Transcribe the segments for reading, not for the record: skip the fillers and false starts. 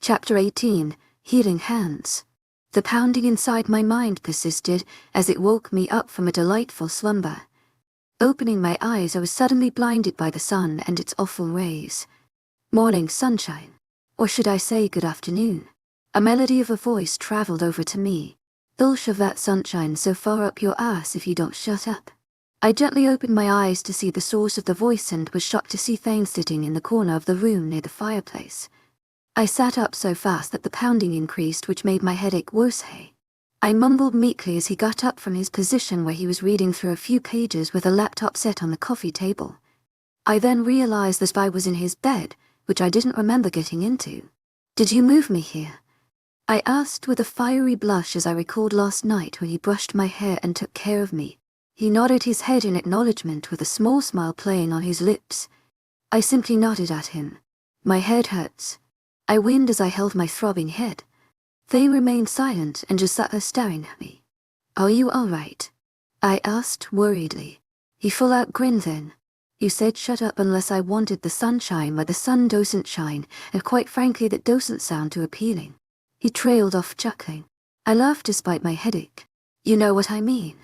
Chapter 18, Healing Hands. The pounding inside my mind persisted as it woke me up from a delightful slumber. Opening my eyes, I was suddenly blinded by the sun and its awful rays. Morning sunshine. Or should I say good afternoon? A melody of a voice traveled over to me. "They'll shove that sunshine so far up your ass if you don't shut up." I gently opened my eyes to see the source of the voice and was shocked to see Thane sitting in the corner of the room near the fireplace. I sat up so fast that the pounding increased, which made my headache worse. "Hey." I mumbled meekly as he got up from his position where he was reading through a few pages with a laptop set on the coffee table. I then realized the spy was in his bed, which I didn't remember getting into. "Did you move me here?" I asked with a fiery blush as I recalled last night when he brushed my hair and took care of me. He nodded his head in acknowledgement with a small smile playing on his lips. I simply nodded at him. "My head hurts," I whined as I held my throbbing head. Thane remained silent and just sat there staring at me. "Are you all right?" I asked worriedly. He full out grinned then. "You said shut up unless I wanted the sunshine where the sun doesn't shine, and quite frankly that doesn't sound too appealing." He trailed off chuckling. I laughed despite my headache. "You know what I mean."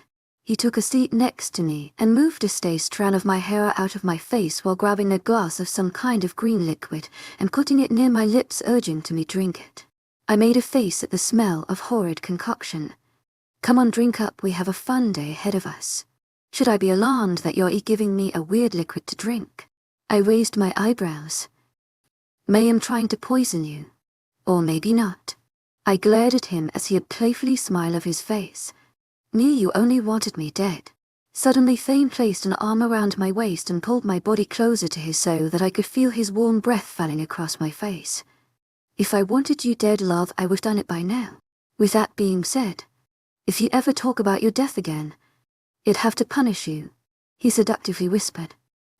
He took a seat next to me and moved a stray strand of my hair out of my face while grabbing a glass of some kind of green liquid and putting it near my lips, urging to me drink it. I made a face at the smell of horrid concoction. "Come on, drink up, we have a fun day ahead of us. Should I be alarmed that you're giving me a weird liquid to drink?" I raised my eyebrows. "May I'm trying to poison you. Or maybe not." I glared at him as he had playfully smiled of his face. "Me, you only wanted me dead." Suddenly Thane placed an arm around my waist and pulled my body closer to his so that I could feel his warm breath falling across my face. "If I wanted you dead, love, I would've done it by now. With that being said, if you ever talk about your death again, I'd have to punish you," he seductively whispered.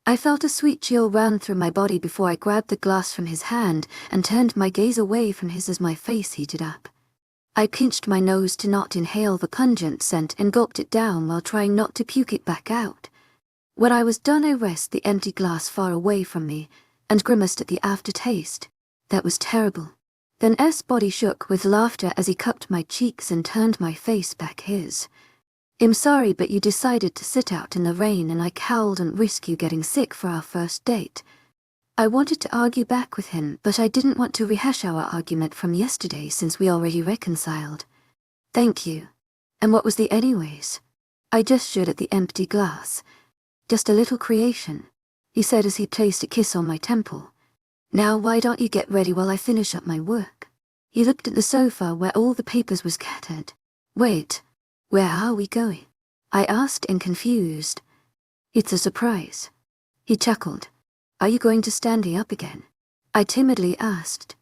I felt a sweet chill run through my body before I grabbed the glass from his hand and turned my gaze away from his as my face heated up. I pinched my nose to not inhale the pungent scent and gulped it down while trying not to puke it back out. When I was done, I rested the empty glass far away from me and grimaced at the aftertaste. That was terrible. Then S' body shook with laughter as he cupped my cheeks and turned my face back his. "I'm sorry, but you decided to sit out in the rain and I cowled and risk you getting sick for our first date." I wanted to argue back with him, but I didn't want to rehash our argument from yesterday since we already reconciled. "Thank you. And what was the anyways?" I gestured at the empty glass. "Just a little creation," he said as he placed a kiss on my temple. "Now why don't you get ready while I finish up my work?" He looked at the sofa where all the papers were scattered. "Wait, where are we going?" I asked and confused. "It's a surprise." He chuckled. "Are you going to stand me up again?" I timidly asked.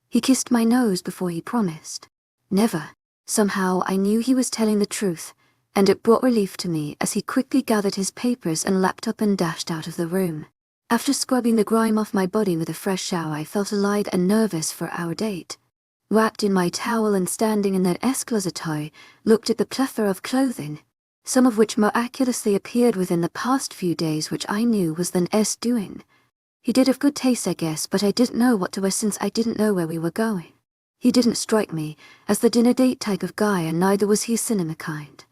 He kissed my nose before he promised. "Never." Somehow I knew he was telling the truth, and it brought relief to me as he quickly gathered his papers and laptop and dashed out of the room. After scrubbing the grime off my body with a fresh shower, I felt alive and nervous for our date. Wrapped in my towel and standing in the closet, I looked at the plethora of clothing, some of which miraculously appeared within the past few days, which I knew was the doing. He did have good taste, I guess, but I didn't know what to wear since I didn't know where we were going. He didn't strike me as the dinner date type of guy, and neither was he cinema kind.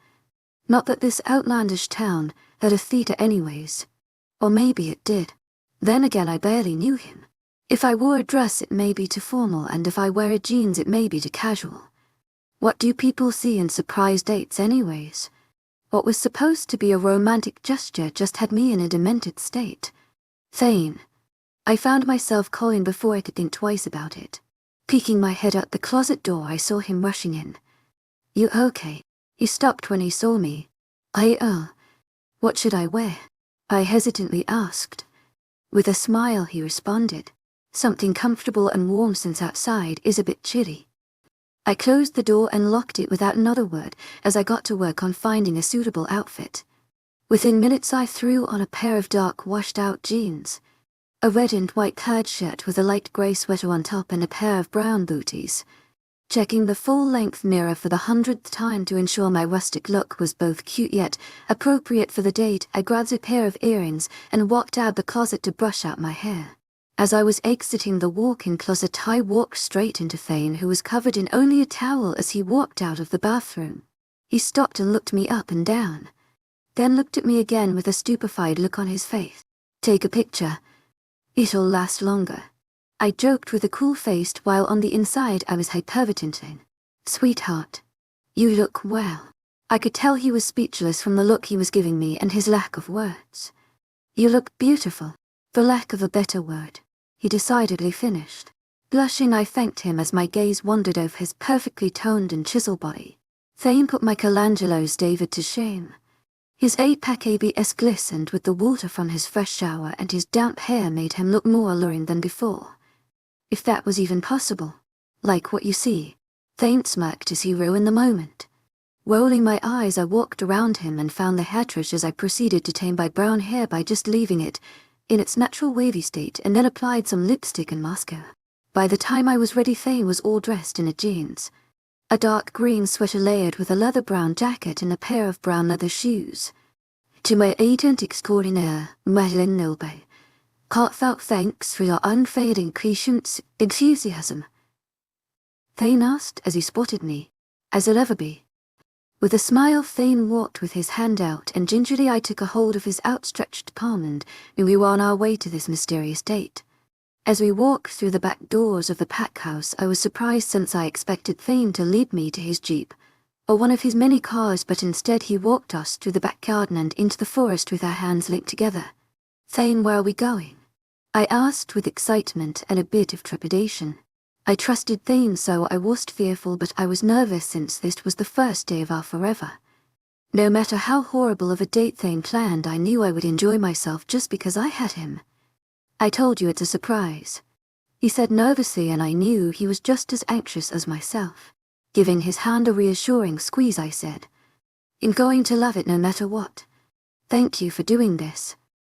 Not that this outlandish town had a theater anyways. Or maybe it did. Then again, I barely knew him. If I wore a dress, it may be too formal, and if I wear a jeans, it may be too casual. What do people see in surprise dates anyways? What was supposed to be a romantic gesture just had me in a demented state. "Thane." I found myself calling before I could think twice about it. Peeking my head out the closet door, I saw him rushing in. "You okay?" He stopped when he saw me. What should I wear?" I hesitantly asked. With a smile, he responded. "Something comfortable and warm since outside is a bit chilly." I closed the door and locked it without another word as I got to work on finding a suitable outfit. Within minutes I threw on a pair of dark washed-out jeans, a red and white plaid shirt with a light grey sweater on top, and a pair of brown booties. Checking the full-length mirror for the 100th time to ensure my rustic look was both cute yet appropriate for the date, I grabbed a pair of earrings and walked out the closet to brush out my hair. As I was exiting the walk-in closet, I walked straight into Thane, who was covered in only a towel as he walked out of the bathroom. He stopped and looked me up and down, then looked at me again with a stupefied look on his face. "Take a picture. It'll last longer," I joked with a cool-faced while on the inside I was hyperventilating. "Sweetheart, you look well." I could tell he was speechless from the look he was giving me and his lack of words. "You look beautiful, for lack of a better word," he decidedly finished. Blushing, I thanked him as my gaze wandered over his perfectly toned and chiseled body. Thane put Michelangelo's David to shame. His 8-pack abs glistened with the water from his fresh shower, and his damp hair made him look more alluring than before. If that was even possible. "Like what you see," Thane smirked as he ruined the moment. Rolling my eyes, I walked around him and found the hairbrush as I proceeded to tame my brown hair by just leaving it in its natural wavy state and then applied some lipstick and mascara. By the time I was ready, Thane was all dressed in a jeans, a dark green sweater layered with a leather brown jacket and a pair of brown leather shoes. "To my agent extraordinaire, Madeline Nilbe, heartfelt thanks for your unfading patience, enthusiasm," Thane asked as he spotted me. "As I'll ever be." With a smile, Thane walked with his hand out, and gingerly I took a hold of his outstretched palm and knew we were on our way to this mysterious date. As we walked through the back doors of the pack house, I was surprised, since I expected Thane to lead me to his jeep, or one of his many cars, but instead he walked us through the back garden and into the forest with our hands linked together. "Thane, where are we going?" I asked with excitement and a bit of trepidation. I trusted Thane, so I wasn't fearful, but I was nervous since this was the first day of our forever. No matter how horrible of a date Thane planned, I knew I would enjoy myself just because I had him. "I told you it's a surprise," he said nervously, and I knew he was just as anxious as myself. Giving his hand a reassuring squeeze, I said, "I'm going to love it no matter what. Thank you for doing this."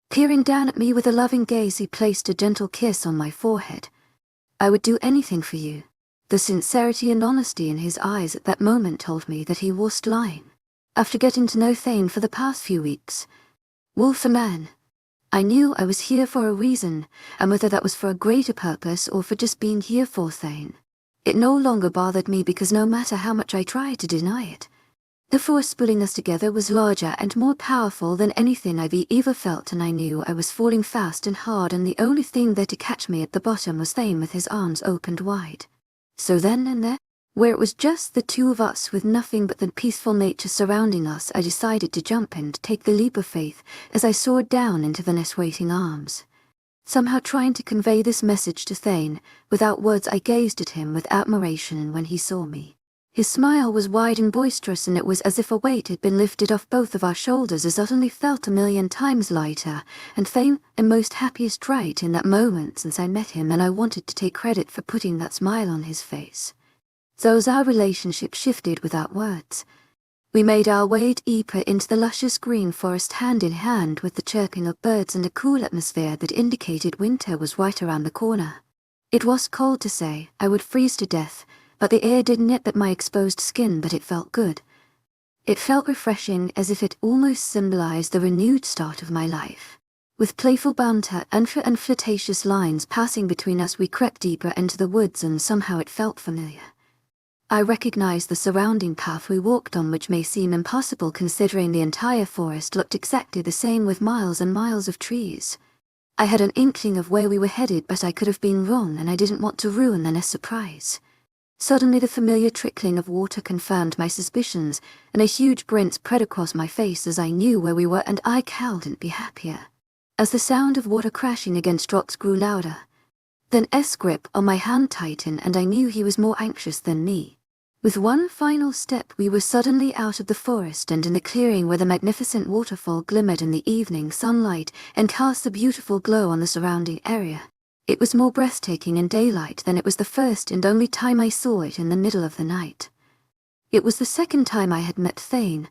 Peering down at me with a loving gaze, he placed a gentle kiss on my forehead. "I would do anything for you." The sincerity and honesty in his eyes at that moment told me that he wasn't lying. After getting to know Thane for the past few weeks, Wolf a man, I knew I was here for a reason, and whether that was for a greater purpose or for just being here for Thane, it no longer bothered me, because no matter how much I tried to deny it, the force pulling us together was larger and more powerful than anything I've ever felt, and I knew I was falling fast and hard, and the only thing there to catch me at the bottom was Thane with his arms opened wide. So then and there, where it was just the two of us with nothing but the peaceful nature surrounding us, I decided to jump and take the leap of faith as I soared down into the nest waiting arms. Somehow trying to convey this message to Thane, without words I gazed at him with admiration, and when he saw me, his smile was wide and boisterous, and it was as if a weight had been lifted off both of our shoulders. I suddenly felt 1,000,000 times lighter, and Thane and most happiest right in that moment since I met him, and I wanted to take credit for putting that smile on his face. So as our relationship shifted without words, we made our way deeper into the luscious green forest, hand in hand with the chirping of birds and a cool atmosphere that indicated winter was right around the corner. It was cold to say I would freeze to death, but the air didn't nip at my exposed skin, but it felt good. It felt refreshing, as if it almost symbolized the renewed start of my life. With playful banter and flirtatious lines passing between us, we crept deeper into the woods, and somehow it felt familiar. I recognized the surrounding path we walked on, which may seem impossible considering the entire forest looked exactly the same with miles and miles of trees. I had an inkling of where we were headed, but I could have been wrong, and I didn't want to ruin the surprise. Suddenly the familiar trickling of water confirmed my suspicions, and a huge grin spread across my face as I knew where we were, and I couldn't be happier. As the sound of water crashing against rocks grew louder, then S grip on my hand tightened, and I knew he was more anxious than me. With one final step, we were suddenly out of the forest and in the clearing where the magnificent waterfall glimmered in the evening sunlight and cast a beautiful glow on the surrounding area. It was more breathtaking in daylight than it was the first and only time I saw it in the middle of the night. It was the second time I had met Thane,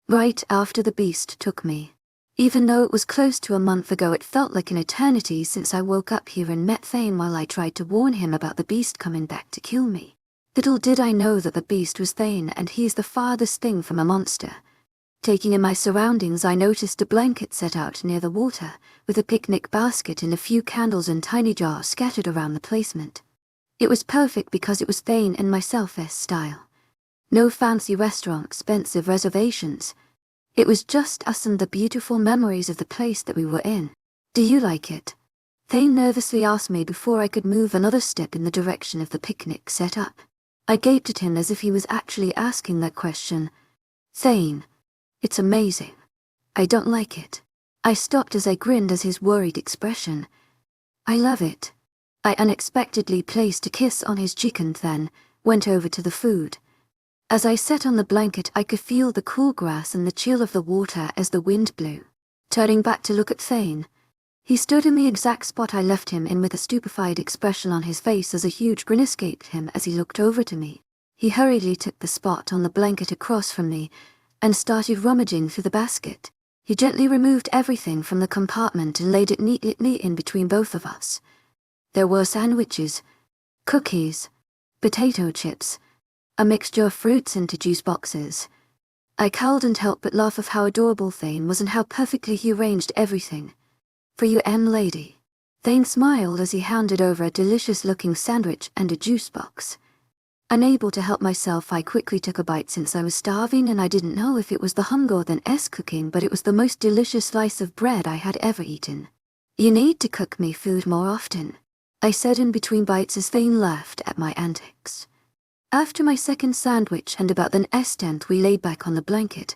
right after the beast took me. Even though it was close to a month ago, it felt like an eternity since I woke up here and met Thane while I tried to warn him about the beast coming back to kill me. Little did I know that the beast was Thane, and he's the farthest thing from a monster. Taking in my surroundings, I noticed a blanket set out near the water, with a picnic basket and a few candles and tiny jars scattered around the placement. It was perfect because it was Thane and myself's style. No fancy restaurant, expensive reservations. It was just us and the beautiful memories of the place that we were in. "Do you like it?" Thane nervously asked me before I could move another step in the direction of the picnic set up. I gaped at him as if he was actually asking that question. "Thane, it's amazing." "I don't like it." I stopped as I grinned at his worried expression. "I love it." I unexpectedly placed a kiss on his cheek and then went over to the food. As I sat on the blanket, I could feel the cool grass and the chill of the water as the wind blew. Turning back to look at Thane, he stood in the exact spot I left him in with a stupefied expression on his face as a huge grin escaped him as he looked over to me. He hurriedly took the spot on the blanket across from me and started rummaging through the basket. He gently removed everything from the compartment and laid it neatly in between both of us. There were sandwiches, cookies, potato chips, a mixture of fruits into juice boxes. I culled and helped but laugh of how adorable Thane was and how perfectly he arranged everything. "For you, lady." Thane smiled as he handed over a delicious-looking sandwich and a juice box. Unable to help myself, I quickly took a bite since I was starving and I didn't know if it was the hunger than cooking, but it was the most delicious slice of bread I had ever eaten. "You need to cook me food more often," I said in between bites as Thane laughed at my antics. After my second sandwich and about an instant, we laid back on the blanket,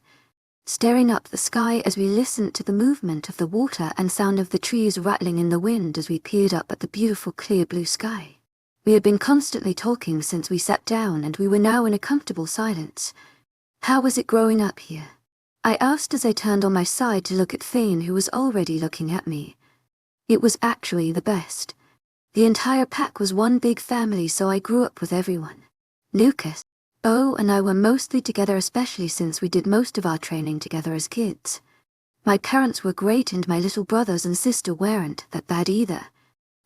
staring up the sky as we listened to the movement of the water and sound of the trees rattling in the wind as we peered up at the beautiful clear blue sky. We had been constantly talking since we sat down and we were now in a comfortable silence. "How was it growing up here?" I asked as I turned on my side to look at Thane, who was already looking at me. "It was actually the best. The entire pack was one big family, so I grew up with everyone. Lucas, Bo and I were mostly together, especially since we did most of our training together as kids. My parents were great and my little brothers and sister weren't that bad either."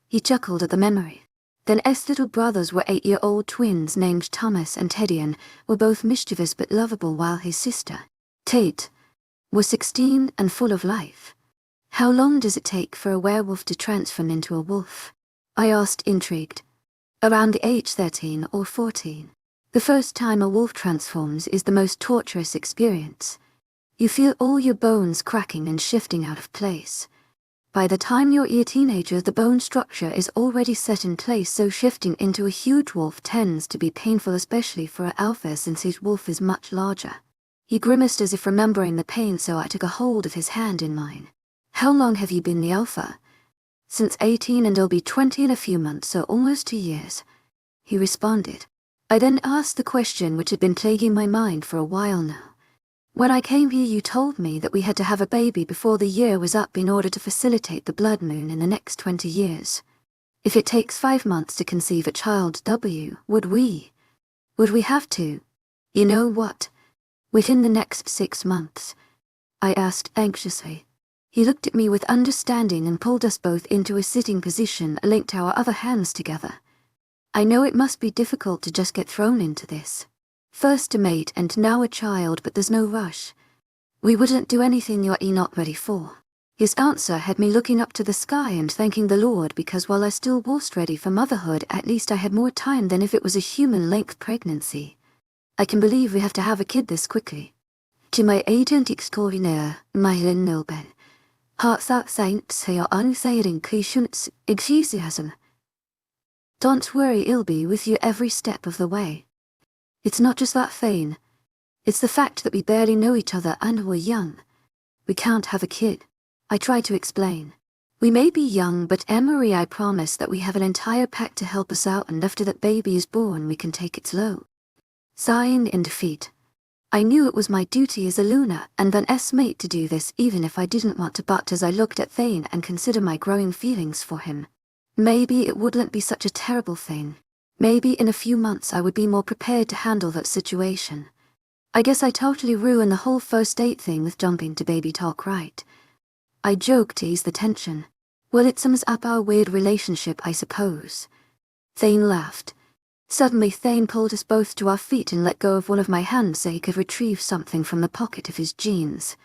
He chuckled at the memory. Then little brothers were 8-year-old twins named Thomas and Teddy and were both mischievous but lovable, while his sister, Tate, was 16 and full of life. "How long does it take for a werewolf to transform into a wolf?" I asked, intrigued. "Around the age 13 or 14. The first time a wolf transforms is the most torturous experience. You feel all your bones cracking and shifting out of place. By the time you're a teenager, the bone structure is already set in place, so shifting into a huge wolf tends to be painful, especially for an alpha since his wolf is much larger." He grimaced as if remembering the pain, so I took a hold of his hand in mine. "How long have you been the alpha?" "Since 18 and I'll be 20 in a few months, so almost 2 years," he responded. I then asked the question which had been plaguing my mind for a while now. "When I came here, you told me that we had to have a baby before the year was up in order to facilitate the blood moon in the next 20 years. If it takes 5 months to conceive a child, would we have to? You know what? Within the next 6 months?" I asked anxiously. He looked at me with understanding and pulled us both into a sitting position, linked our other hands together. "I know it must be difficult to just get thrown into this. First a mate and now a child, but there's no rush. We wouldn't do anything you're not ready for." His answer had me looking up to the sky and thanking the Lord, because while I still wasn't ready for motherhood, at least I had more time than if it was a human-length pregnancy. "I can believe we have to have a kid this quickly." To my agent extraordinaire, Myelin Nilben, heart that saints say your unsaying patience, enthusiasm. "Don't worry, I'll be with you every step of the way. It's not just that, Thane. It's the fact that we barely know each other and we're young. We can't have a kid," I tried to explain. "We may be young, but Emery, I promise that we have an entire pack to help us out, and after that baby is born we can take it slow." Sighing in defeat, I knew it was my duty as a Luna and an mate to do this, even if I didn't want to, but as I looked at Thane and considered my growing feelings for him, maybe it wouldn't be such a terrible thing. Maybe in a few months I would be more prepared to handle that situation. I guess I totally ruined the whole first date thing with jumping to baby talk, right? I joked to ease the tension. "Well, it sums up our weird relationship, I suppose." Thane laughed. Suddenly Thane pulled us both to our feet and let go of one of my hands so he could retrieve something from the pocket of his jeans.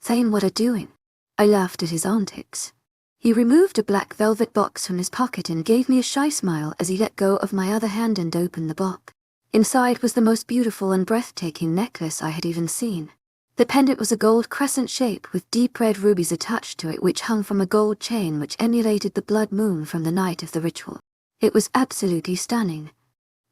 "Thane, what are you doing?" I laughed at his antics. He removed a black velvet box from his pocket and gave me a shy smile as he let go of my other hand and opened the box. Inside was the most beautiful and breathtaking necklace I had even seen. The pendant was a gold crescent shape with deep red rubies attached to it, which hung from a gold chain which emulated the blood moon from the night of the ritual. It was absolutely stunning.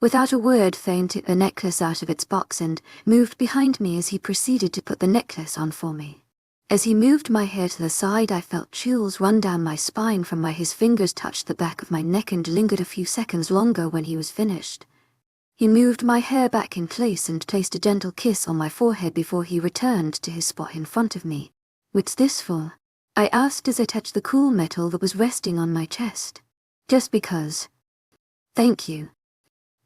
Without a word, Thane took the necklace out of its box and moved behind me as he proceeded to put the necklace on for me. As he moved my hair to the side, I felt chills run down my spine from where his fingers touched the back of my neck and lingered a few seconds longer when he was finished. He moved my hair back in place and placed a gentle kiss on my forehead before he returned to his spot in front of me. "What's this for?" I asked as I touched the cool metal that was resting on my chest. "Just because." "Thank you.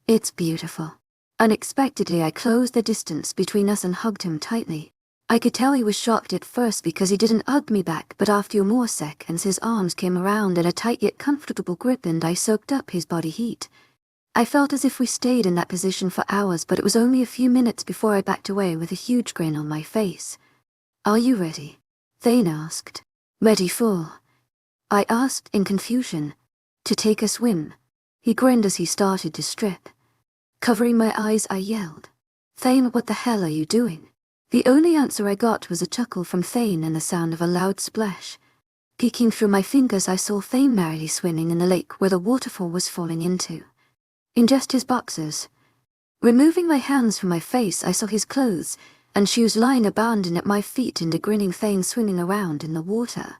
It's beautiful." Unexpectedly, I closed the distance between us and hugged him tightly. I could tell he was shocked at first because he didn't hug me back, but after more seconds his arms came around in a tight yet comfortable grip and I soaked up his body heat. I felt as if we stayed in that position for hours, but it was only a few minutes before I backed away with a huge grin on my face. "Are you ready?" Thane asked. "Ready for?" I asked in confusion. "To take a swim." He grinned as he started to strip. Covering my eyes, I yelled, "Thane, what the hell are you doing?" The only answer I got was a chuckle from Thane and the sound of a loud splash. Peeking through my fingers, I saw Thane merrily swimming in the lake where the waterfall was falling into. In just his boxers. Removing my hands from my face, I saw his clothes and shoes lying abandoned at my feet and a grinning Thane swimming around in the water.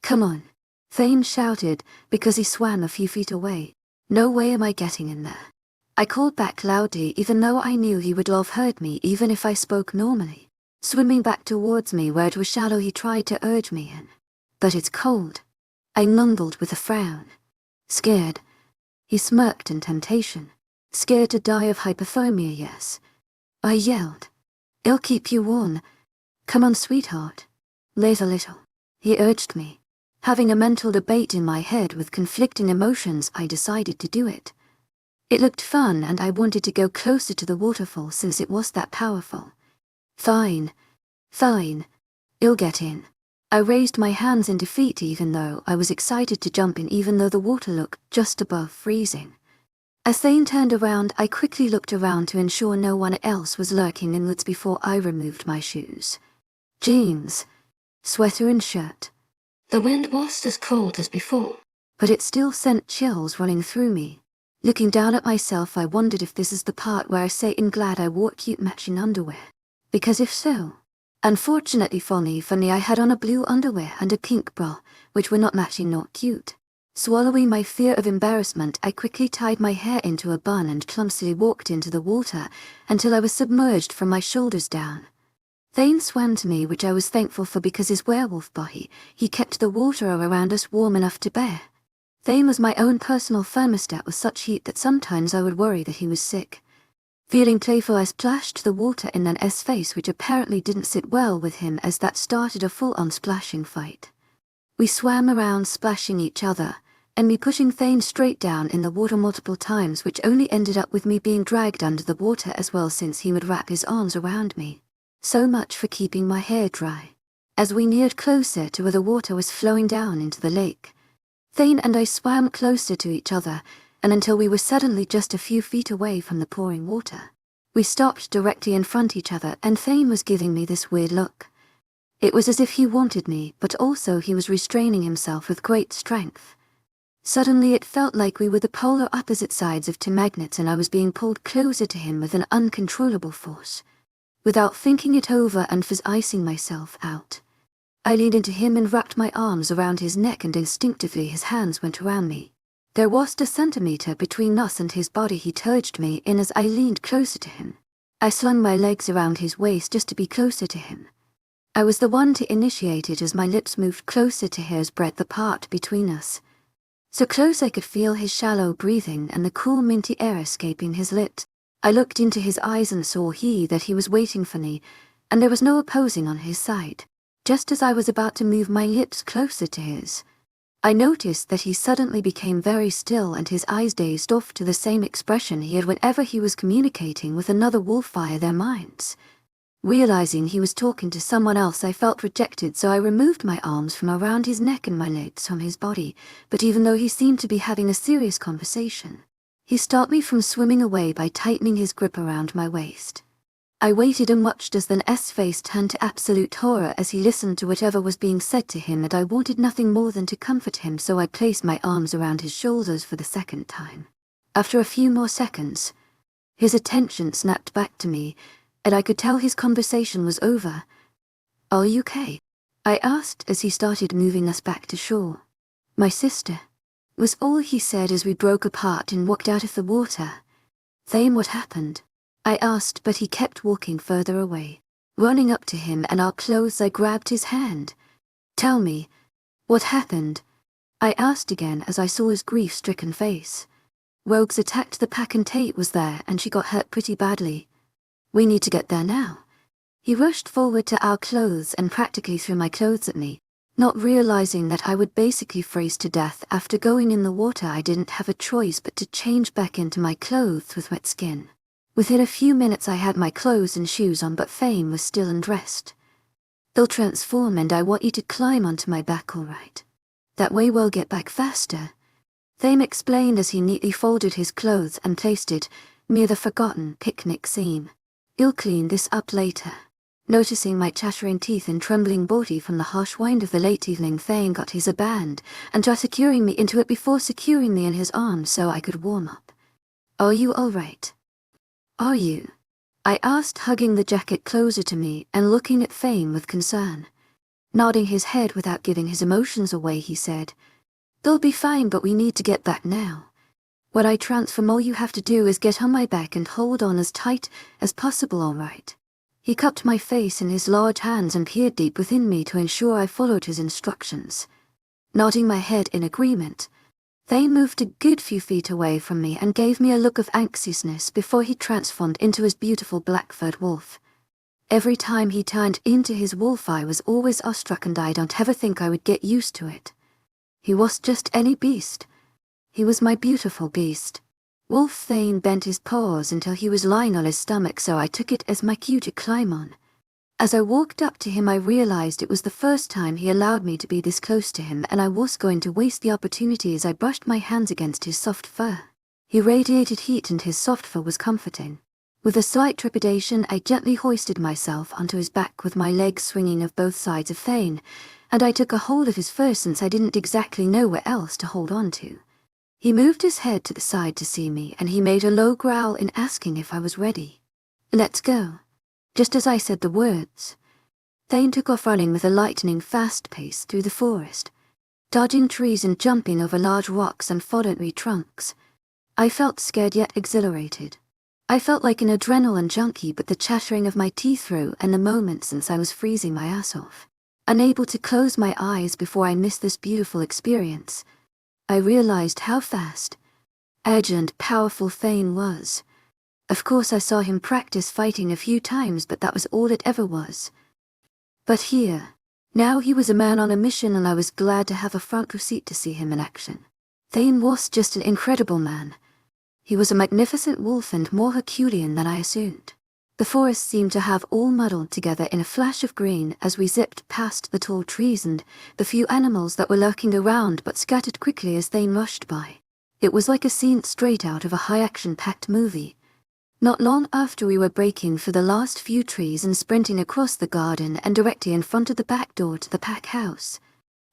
"Come on," Thane shouted because he swam a few feet away. "No way am I getting in there." I called back loudly, even though I knew he would have heard me even if I spoke normally. Swimming back towards me where it was shallow, he tried to urge me in. "But it's cold," I mumbled with a frown. "Scared?" He smirked in temptation. "Scared to die of hypothermia, yes," I yelled. "It'll keep you warm. Come on, sweetheart. Laze a little," he urged me. Having a mental debate in my head with conflicting emotions, I decided to do it. It looked fun and I wanted to go closer to the waterfall since it was that powerful. Fine. You'll get in." I raised my hands in defeat even though I was excited to jump in, even though the water looked just above freezing. As Thane turned around, I quickly looked around to ensure no one else was lurking in woods before I removed my shoes. Jeans, sweater and shirt. The wind was as cold as before, but it still sent chills running through me. Looking down at myself, I wondered if this is the part where I say I'm glad I wore cute matching underwear. Because if so, unfortunately for me, I had on a blue underwear and a pink bra, which were not matching nor cute. Swallowing my fear of embarrassment, I quickly tied my hair into a bun and clumsily walked into the water until I was submerged from my shoulders down. Thane swam to me, which I was thankful for because his werewolf body, he kept the water around us warm enough to bear. Thane was my own personal thermostat with such heat that sometimes I would worry that he was sick. Feeling playful, I splashed the water in an face, which apparently didn't sit well with him, as that started a full-on splashing fight. We swam around splashing each other, and me pushing Thane straight down in the water multiple times, which only ended up with me being dragged under the water as well, since he would wrap his arms around me. So much for keeping my hair dry. As we neared closer to where the water was flowing down into the lake, Thane and I swam closer to each other, and until we were suddenly just a few feet away from the pouring water. We stopped directly in front of each other, and Thane was giving me this weird look. It was as if he wanted me, but also he was restraining himself with great strength. Suddenly it felt like we were the polar opposite sides of two magnets, and I was being pulled closer to him with an uncontrollable force. Without thinking it over and icing myself out, I leaned into him and wrapped my arms around his neck, and instinctively his hands went around me. There was a centimeter between us and his body. He urged me in as I leaned closer to him. I slung my legs around his waist just to be closer to him. I was the one to initiate it as my lips moved closer to his, breadth apart between us. So close I could feel his shallow breathing and the cool minty air escaping his lips. I looked into his eyes and saw that he was waiting for me, and there was no opposing on his side. Just as I was about to move my lips closer to his, I noticed that he suddenly became very still and his eyes dazed off to the same expression he had whenever he was communicating with another wolf via their minds. Realizing he was talking to someone else, I felt rejected, so I removed my arms from around his neck and my legs from his body, but even though he seemed to be having a serious conversation, he stopped me from swimming away by tightening his grip around my waist. I waited and watched as Thane's face turned to absolute horror as he listened to whatever was being said to him, and I wanted nothing more than to comfort him, so I placed my arms around his shoulders for the second time. After a few more seconds, his attention snapped back to me, and I could tell his conversation was over. "Are you okay?" I asked as he started moving us back to shore. "My sister," was all he said as we broke apart and walked out of the water. "Thane, what happened?" I asked, but he kept walking further away. Running up to him and our clothes, I grabbed his hand. "Tell me, what happened?" I asked again as I saw his grief-stricken face. "Rogues attacked the pack and Tate was there and she got hurt pretty badly. We need to get there now." He rushed forward to our clothes and practically threw my clothes at me. Not realizing that I would basically freeze to death after going in the water, I didn't have a choice but to change back into my clothes with wet skin. Within a few minutes I had my clothes and shoes on, but Thane was still undressed. "They'll transform and I want you to climb onto my back, all right? That way we'll get back faster," Thane explained as he neatly folded his clothes and placed it near the forgotten picnic seam. "You'll clean this up later." Noticing my chattering teeth and trembling body from the harsh wind of the late evening, Thane got his band and tried securing me into it before securing me in his arms so I could warm up. "Are you all right?" "Are you?" I asked, hugging the jacket closer to me and looking at Thane with concern. Nodding his head without giving his emotions away, he said, "They'll be fine, but we need to get back now. When I transform, all you have to do is get on my back and hold on as tight as possible, all right?" He cupped my face in his large hands and peered deep within me to ensure I followed his instructions. Nodding my head in agreement, Thane moved a good few feet away from me and gave me a look of anxiousness before he transformed into his beautiful black-furred wolf. Every time he turned into his wolf, I was always awestruck, and I don't ever think I would get used to it. He was just any beast. He was my beautiful beast. Wolf Thane bent his paws until he was lying on his stomach, so I took it as my cue to climb on. As I walked up to him, I realized it was the first time he allowed me to be this close to him, and I was going to waste the opportunity as I brushed my hands against his soft fur. He radiated heat and his soft fur was comforting. With a slight trepidation, I gently hoisted myself onto his back with my legs swinging of both sides of Thane, and I took a hold of his fur since I didn't exactly know where else to hold on to. He moved his head to the side to see me, and he made a low growl in asking if I was ready. "Let's go." Just as I said the words, Thane took off running with a lightning-fast pace through the forest, dodging trees and jumping over large rocks and fallen tree trunks. I felt scared yet exhilarated. I felt like an adrenaline junkie, but the chattering of my teeth through and the moment since I was freezing my ass off. Unable to close my eyes before I missed this beautiful experience, I realized how fast, edgy and powerful Thane was. Of course, I saw him practice fighting a few times, but that was all it ever was. But here, now he was a man on a mission, and I was glad to have a front row seat to see him in action. Thane was just an incredible man. He was a magnificent wolf and more Herculean than I assumed. The forest seemed to have all muddled together in a flash of green as we zipped past the tall trees and the few animals that were lurking around but scattered quickly as Thane rushed by. It was like a scene straight out of a high-action-packed movie. Not long after, we were breaking through the last few trees and sprinting across the garden and directly in front of the back door to the pack house.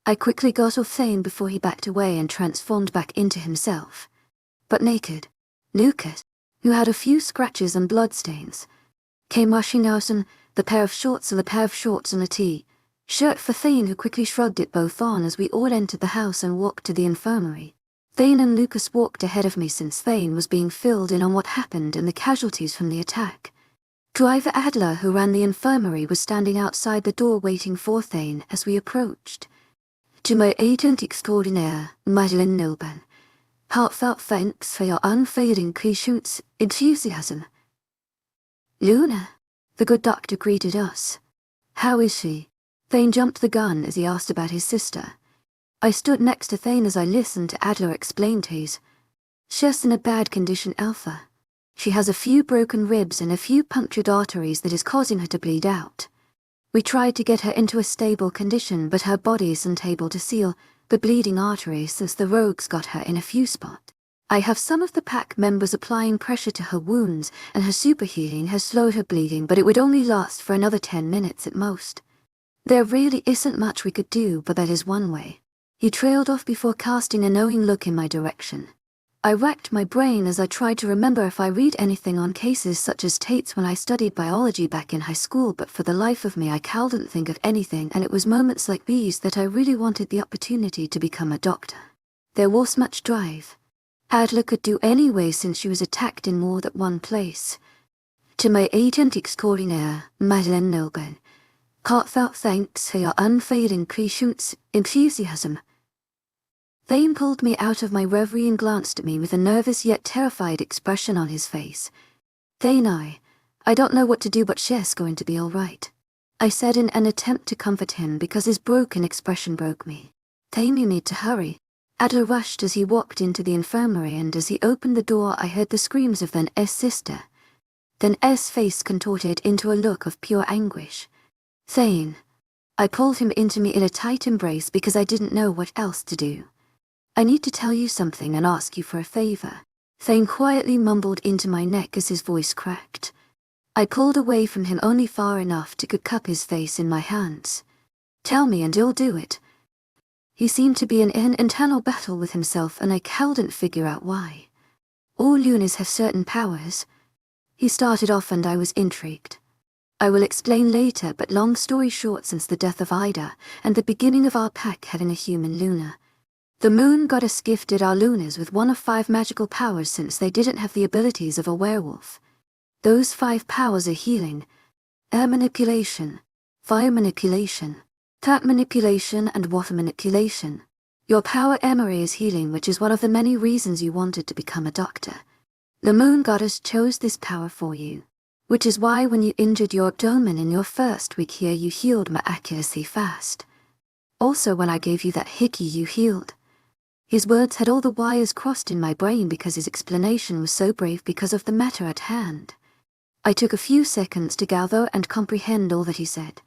I quickly got off Thane before he backed away and transformed back into himself. But naked, Lucas, who had a few scratches and bloodstains, came rushing out in a pair of shorts and a T-shirt for Thane, who quickly shrugged it both on as we all entered the house and walked to the infirmary. Thane and Lucas walked ahead of me since Thane was being filled in on what happened and the casualties from the attack. Driver Adler, who ran the infirmary, was standing outside the door waiting for Thane as we approached. "To my agent extraordinaire, Madeline Nilban, heartfelt thanks for your unfailing patience, enthusiasm." "Luna," the good doctor greeted us. "How is she?" Thane jumped the gun as he asked about his sister. I stood next to Thane as I listened to Adler explain his. She's in a bad condition, Alpha. She has a few broken ribs and a few punctured arteries that is causing her to bleed out. We tried to get her into a stable condition, but her body isn't able to seal the bleeding arteries since the rogues got her in a few spots. I have some of the pack members applying pressure to her wounds, and her super healing has slowed her bleeding, but it would only last for another 10 minutes at most. There really isn't much we could do, but that is one way. He trailed off before casting a knowing look in my direction. I racked my brain as I tried to remember if I read anything on cases such as Tate's when I studied biology back in high school, but for the life of me I couldn't think of anything, and it was moments like these that I really wanted the opportunity to become a doctor. There was much drive Adler could do anyway since she was attacked in more than one place. To my agent extraordinaire, Madeleine Noble, heartfelt thanks for your unfailing patience, enthusiasm. Thane pulled me out of my reverie and glanced at me with a nervous yet terrified expression on his face. Thane, I don't know what to do, but she's going to be all right, I said in an attempt to comfort him because his broken expression broke me. Thane, you need to hurry. Adler rushed as he walked into the infirmary, and as he opened the door I heard the screams of Thane's sister. Thane's face contorted into a look of pure anguish. Thane. I pulled him into me in a tight embrace because I didn't know what else to do. I need to tell you something and ask you for a favor. Thane quietly mumbled into my neck as his voice cracked. I pulled away from him only far enough to cup his face in my hands. Tell me and you'll do it. He seemed to be in an internal battle with himself, and I couldn't figure out why. All Lunas have certain powers. He started off and I was intrigued. I will explain later, but long story short, since the death of Ida and the beginning of our pack having a human Luna, the moon goddess gifted our Lunas with one of 5 magical powers since they didn't have the abilities of a werewolf. Those 5 powers are healing, air manipulation, fire manipulation, tap manipulation, and water manipulation. Your power Emery is healing, which is one of the many reasons you wanted to become a doctor. The moon goddess chose this power for you, which is why when you injured your abdomen in your first week here you healed miraculously fast. Also when I gave you that hickey you healed. His words had all the wires crossed in my brain because his explanation was so brave because of the matter at hand. I took a few seconds to gather and comprehend all that he said.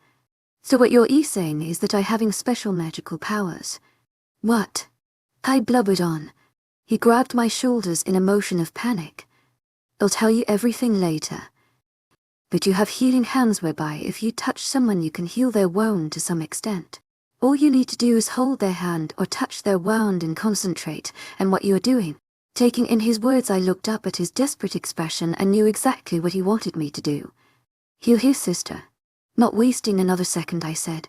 So what you're saying is that I having special magical powers. What? I blubbered on. He grabbed my shoulders in a motion of panic. I'll tell you everything later. But you have healing hands whereby if you touch someone you can heal their wound to some extent. All you need to do is hold their hand or touch their wound and concentrate on what you are doing. Taking in his words, I looked up at his desperate expression and knew exactly what he wanted me to do. Heal his sister. Not wasting another second, I said.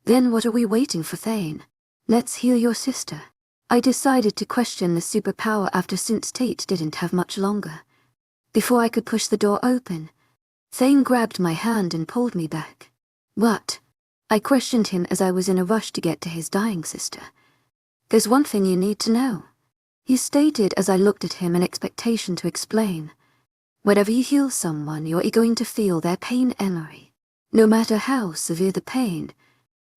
Then what are we waiting for, Thane? Let's heal your sister. I decided to question the superpower after since Tate didn't have much longer. Before I could push the door open, Thane grabbed my hand and pulled me back. What? I questioned him as I was in a rush to get to his dying sister. There's one thing you need to know, he stated as I looked at him in expectation to explain. Whenever you heal someone, you're going to feel their pain, Emery. No matter how severe the pain,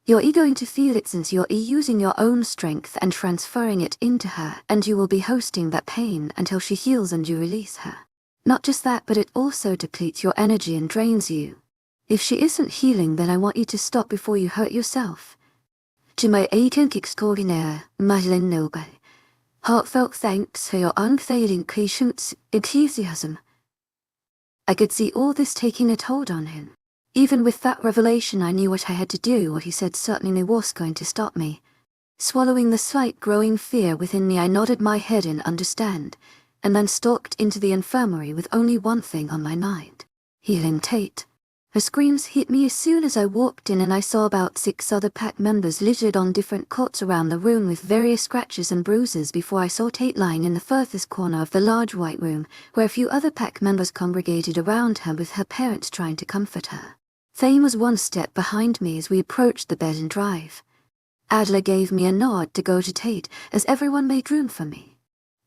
you're going to feel it since you're using your own strength and transferring it into her, and you will be hosting that pain until she heals and you release her. Not just that, but it also depletes your energy and drains you. If she isn't healing, then I want you to stop before you hurt yourself. To my agent extraordinaire, Madeleine Noble, heartfelt thanks for your unfailing patience, enthusiasm. I could see all this taking a toll on him. Even with that revelation, I knew what I had to do. What he said certainly was going to stop me. Swallowing the slight growing fear within me, I nodded my head in understand, and then stalked into the infirmary with only one thing on my mind: healing Tate. Her screams hit me as soon as I walked in, and I saw about 6 other pack members littered on different cots around the room with various scratches and bruises before I saw Tate lying in the furthest corner of the large white room, where a few other pack members congregated around her with her parents trying to comfort her. Thane was one step behind me as we approached the bed and drive. Adler gave me a nod to go to Tate as everyone made room for me.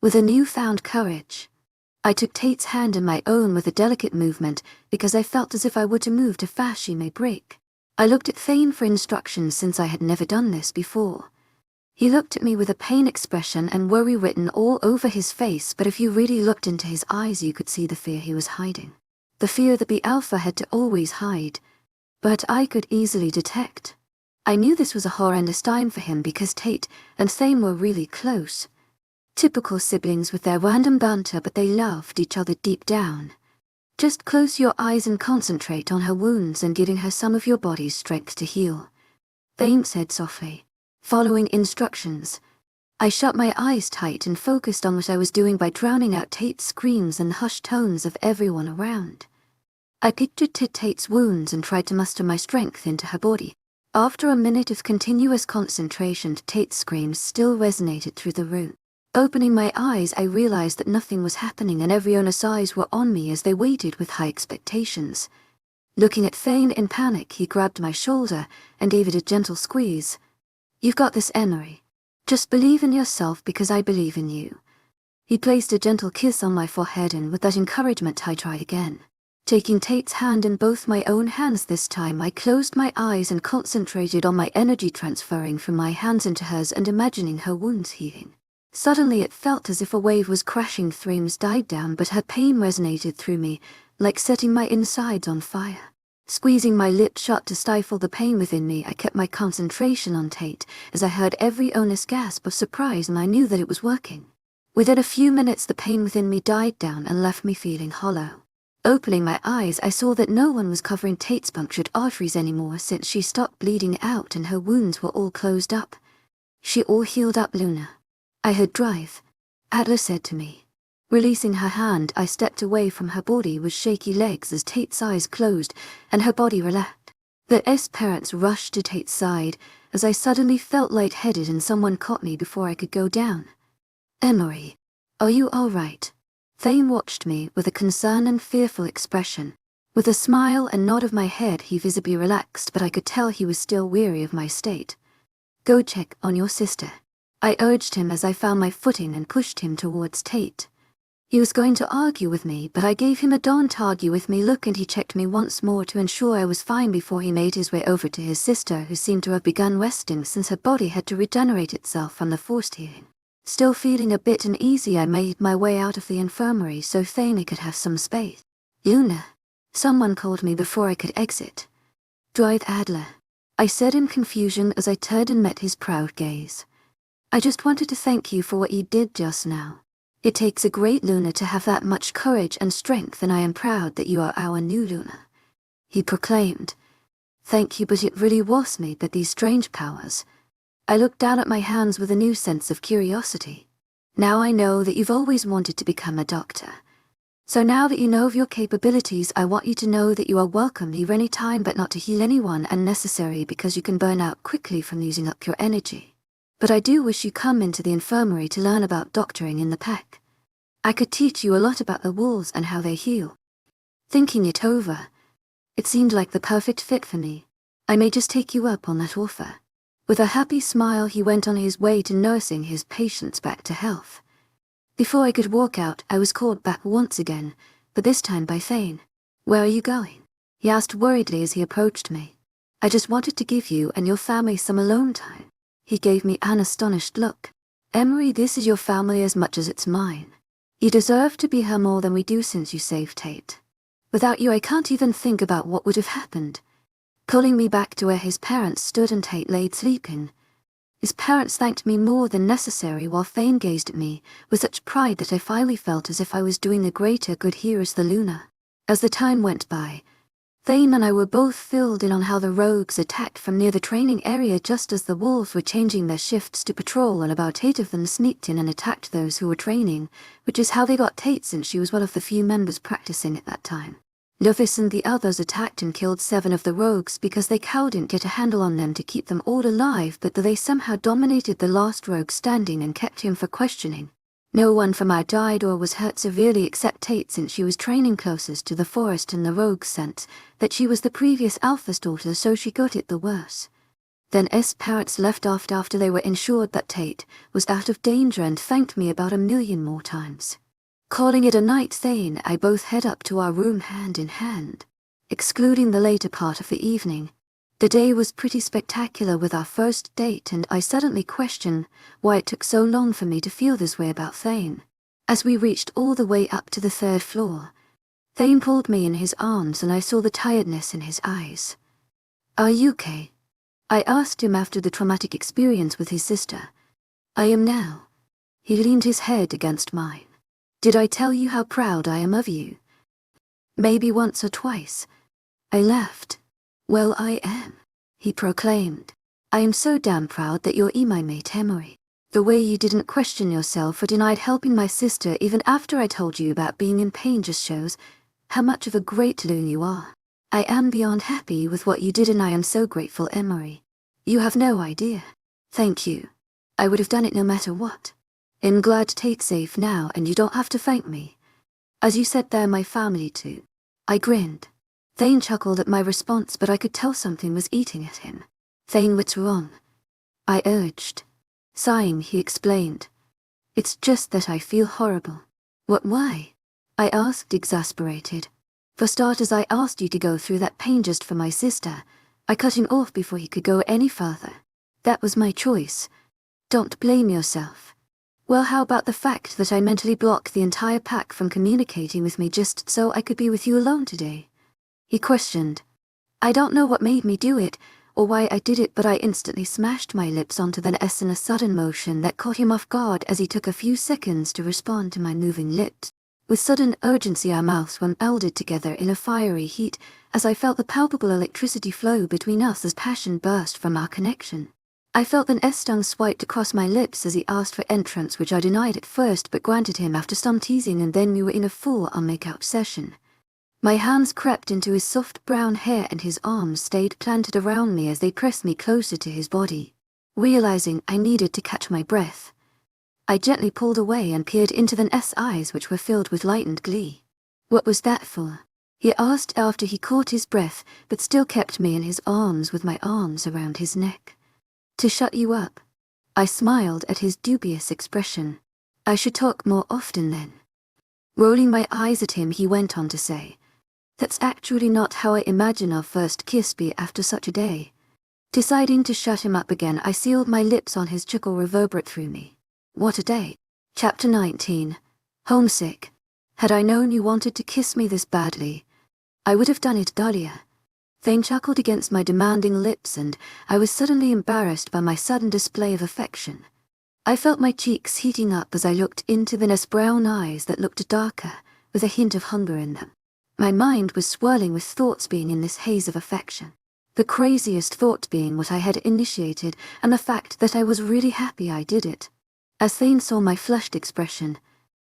With a newfound courage, I took Tate's hand in my own with a delicate movement because I felt as if I were to move too fast she may break. I looked at Thane for instructions since I had never done this before. He looked at me with a pain expression and worry written all over his face, but if you really looked into his eyes you could see the fear he was hiding. The fear that the alpha had to always hide. But I could easily detect. I knew this was a horrendous time for him because Tate and Thane were really close. Typical siblings with their random banter, but they loved each other deep down. Just close your eyes and concentrate on her wounds and giving her some of your body's strength to heal. Thane said softly, following instructions. I shut my eyes tight and focused on what I was doing by drowning out Tate's screams and the hushed tones of everyone around. I pictured Tate's wounds and tried to muster my strength into her body. After a minute of continuous concentration, Tate's screams still resonated through the room. Opening my eyes, I realized that nothing was happening and everyone's eyes were on me as they waited with high expectations. Looking at Thane in panic, he grabbed my shoulder and gave it a gentle squeeze. You've got this, Emery. Just believe in yourself because I believe in you. He placed a gentle kiss on my forehead, and with that encouragement I tried again. Taking Tate's hand in both my own hands this time, I closed my eyes and concentrated on my energy transferring from my hands into hers and imagining her wounds healing. Suddenly it felt as if a wave was crashing through me, died down, but her pain resonated through me, like setting my insides on fire. Squeezing my lips shut to stifle the pain within me, I kept my concentration on Tate as I heard every honest gasp of surprise, and I knew that it was working. Within a few minutes the pain within me died down and left me feeling hollow. Opening my eyes, I saw that no one was covering Tate's punctured arteries anymore since she stopped bleeding out and her wounds were all closed up. She all healed up, Luna. I heard drive, Adler said to me. Releasing her hand, I stepped away from her body with shaky legs as Tate's eyes closed and her body relaxed. The parents rushed to Tate's side as I suddenly felt lightheaded and someone caught me before I could go down. Emery, are you all right? Thane watched me with a concerned and fearful expression. With a smile and nod of my head, he visibly relaxed, but I could tell he was still weary of my state. Go check on your sister, I urged him as I found my footing and pushed him towards Tate. He was going to argue with me, but I gave him a don't argue with me look and he checked me once more to ensure I was fine before he made his way over to his sister, who seemed to have begun resting since her body had to regenerate itself from the forced healing. Still feeling a bit uneasy, I made my way out of the infirmary so Thane could have some space. Luna, someone called me before I could exit. Drive, Adler, I said in confusion as I turned and met his proud gaze. I just wanted to thank you for what you did just now. It takes a great Luna to have that much courage and strength, and I am proud that you are our new Luna, he proclaimed. Thank you, but it really was me that these strange powers. I looked down at my hands with a new sense of curiosity. Now I know that you've always wanted to become a doctor. So now that you know of your capabilities, I want you to know that you are welcome here any time, but not to heal anyone unnecessary because you can burn out quickly from using up your energy. But I do wish you come into the infirmary to learn about doctoring in the pack. I could teach you a lot about the wolves and how they heal. Thinking it over, it seemed like the perfect fit for me. I may just take you up on that offer. With a happy smile, he went on his way to nursing his patients back to health. Before I could walk out, I was called back once again, but this time by Thane. Where are you going? He asked worriedly as he approached me. I just wanted to give you and your family some alone time. He gave me an astonished look. Emery, this is your family as much as it's mine. You deserve to be here more than we do since you saved Tate. Without you, I can't even think about what would have happened. Pulling me back to where his parents stood and Tate laid sleeping. His parents thanked me more than necessary while Thane gazed at me with such pride that I finally felt as if I was doing the greater good here as the Luna. As the time went by, Thane and I were both filled in on how the rogues attacked from near the training area just as the wolves were changing their shifts to patrol, and about 8 of them sneaked in and attacked those who were training, which is how they got Tate since she was one of the few members practicing at that time. Luvis and the others attacked and killed 7 of the rogues because they couldn't get a handle on them to keep them all alive, but they somehow dominated the last rogue standing and kept him for questioning. No one from our died or was hurt severely except Tate, since she was training closest to the forest and the rogues sensed that she was the previous alpha's daughter, so she got it the worse. Then parents left after they were ensured that Tate was out of danger and thanked me about 1,000,000 more times. Calling it a night, Thane I both head up to our room hand in hand. Excluding the later part of the evening, The day was pretty spectacular with our first date, and I suddenly questioned why it took so long for me to feel this way about Thane. As we reached all the way up to the 3rd floor, Thane pulled me in his arms and I saw the tiredness in his eyes. "Are you okay?" I asked him after the traumatic experience with his sister. "I am now." He leaned his head against mine. "Did I tell you how proud I am of you?" "Maybe once or twice." I laughed. "Well, I am," he proclaimed. "I am so damn proud that you're my mate Emery. The way you didn't question yourself or denied helping my sister even after I told you about being in pain just shows how much of a great loon you are. I am beyond happy with what you did, and I am so grateful, Emery. You have no idea." "Thank you. I would have done it no matter what. I'm glad Tate's safe now and you don't have to thank me. As you said, they're my family too." I grinned. Thane chuckled at my response, but I could tell something was eating at him. "Thane, what's wrong?" I urged. Sighing, he explained. "It's just that I feel horrible." "What, why?" I asked, exasperated. "For starters, I asked you to go through that pain just for my sister. I cut him off before he could go any further. That was my choice. Don't blame yourself." "Well, how about the fact that I mentally blocked the entire pack from communicating with me just so I could be with you alone today?" he questioned. "I don't know what made me do it, or why I did it, but I instantly smashed my lips onto the S in a sudden motion that caught him off guard as he took a few seconds to respond to my moving lips. With sudden urgency, our mouths were melded together in a fiery heat as I felt the palpable electricity flow between us as passion burst from our connection. I felt an S-tongue swiped across my lips as he asked for entrance, which I denied at first but granted him after some teasing, and then we were in a full-on make-out session. My hands crept into his soft brown hair and his arms stayed planted around me as they pressed me closer to his body. Realizing I needed to catch my breath, I gently pulled away and peered into the S eyes, which were filled with lightened glee. "What was that for?" he asked after he caught his breath but still kept me in his arms with my arms around his neck. "To shut you up." I smiled at his dubious expression. "I should talk more often then." Rolling my eyes at him, he went on to say, "That's actually not how I imagine our first kiss be after such a day." Deciding to shut him up again, I sealed my lips on his chuckle reverberate through me. What a day. Chapter 19. Homesick. Had I known you wanted to kiss me this badly, I would have done it earlier. Thane chuckled against my demanding lips, and I was suddenly embarrassed by my sudden display of affection. I felt my cheeks heating up as I looked into Vanessa's brown eyes that looked darker, with a hint of hunger in them. My mind was swirling with thoughts being in this haze of affection. The craziest thought being what I had initiated and the fact that I was really happy I did it. As Thane saw my flushed expression,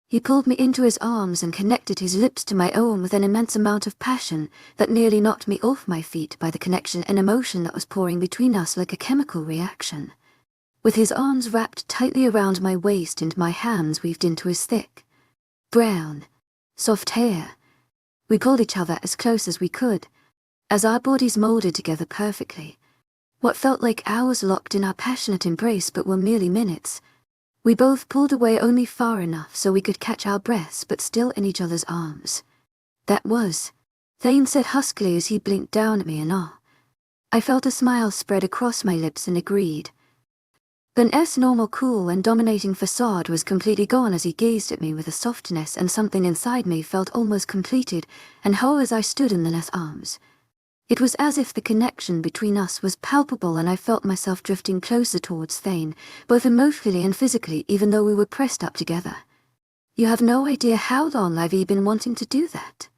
he pulled me into his arms and connected his lips to my own with an immense amount of passion that nearly knocked me off my feet by the connection and emotion that was pouring between us like a chemical reaction. With his arms wrapped tightly around my waist and my hands weaved into his thick, brown, soft hair, we pulled each other as close as we could, as our bodies molded together perfectly. What felt like hours locked in our passionate embrace but were merely minutes. We both pulled away only far enough so we could catch our breaths but still in each other's arms. "That was," Thane said huskily as he blinked down at me in awe. I felt a smile spread across my lips and agreed. Thane's normal cool and dominating facade was completely gone as he gazed at me with a softness, and something inside me felt almost completed and whole as I stood in Thane's arms. It was as if the connection between us was palpable, and I felt myself drifting closer towards Thane, both emotionally and physically, even though we were pressed up together. "You have no idea how long I've been wanting to do that."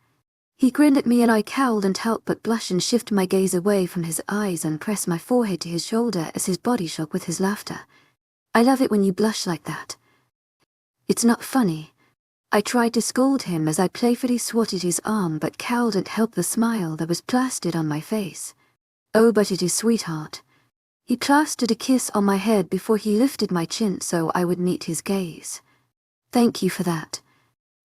He grinned at me and I cowled and helped but blush and shift my gaze away from his eyes and press my forehead to his shoulder as his body shook with his laughter. "I love it when you blush like that." "It's not funny." I tried to scold him as I playfully swatted his arm but cowed and helped the smile that was plastered on my face. "Oh, but it is, sweetheart." He plastered a kiss on my head before he lifted my chin so I would meet his gaze. "Thank you for that,"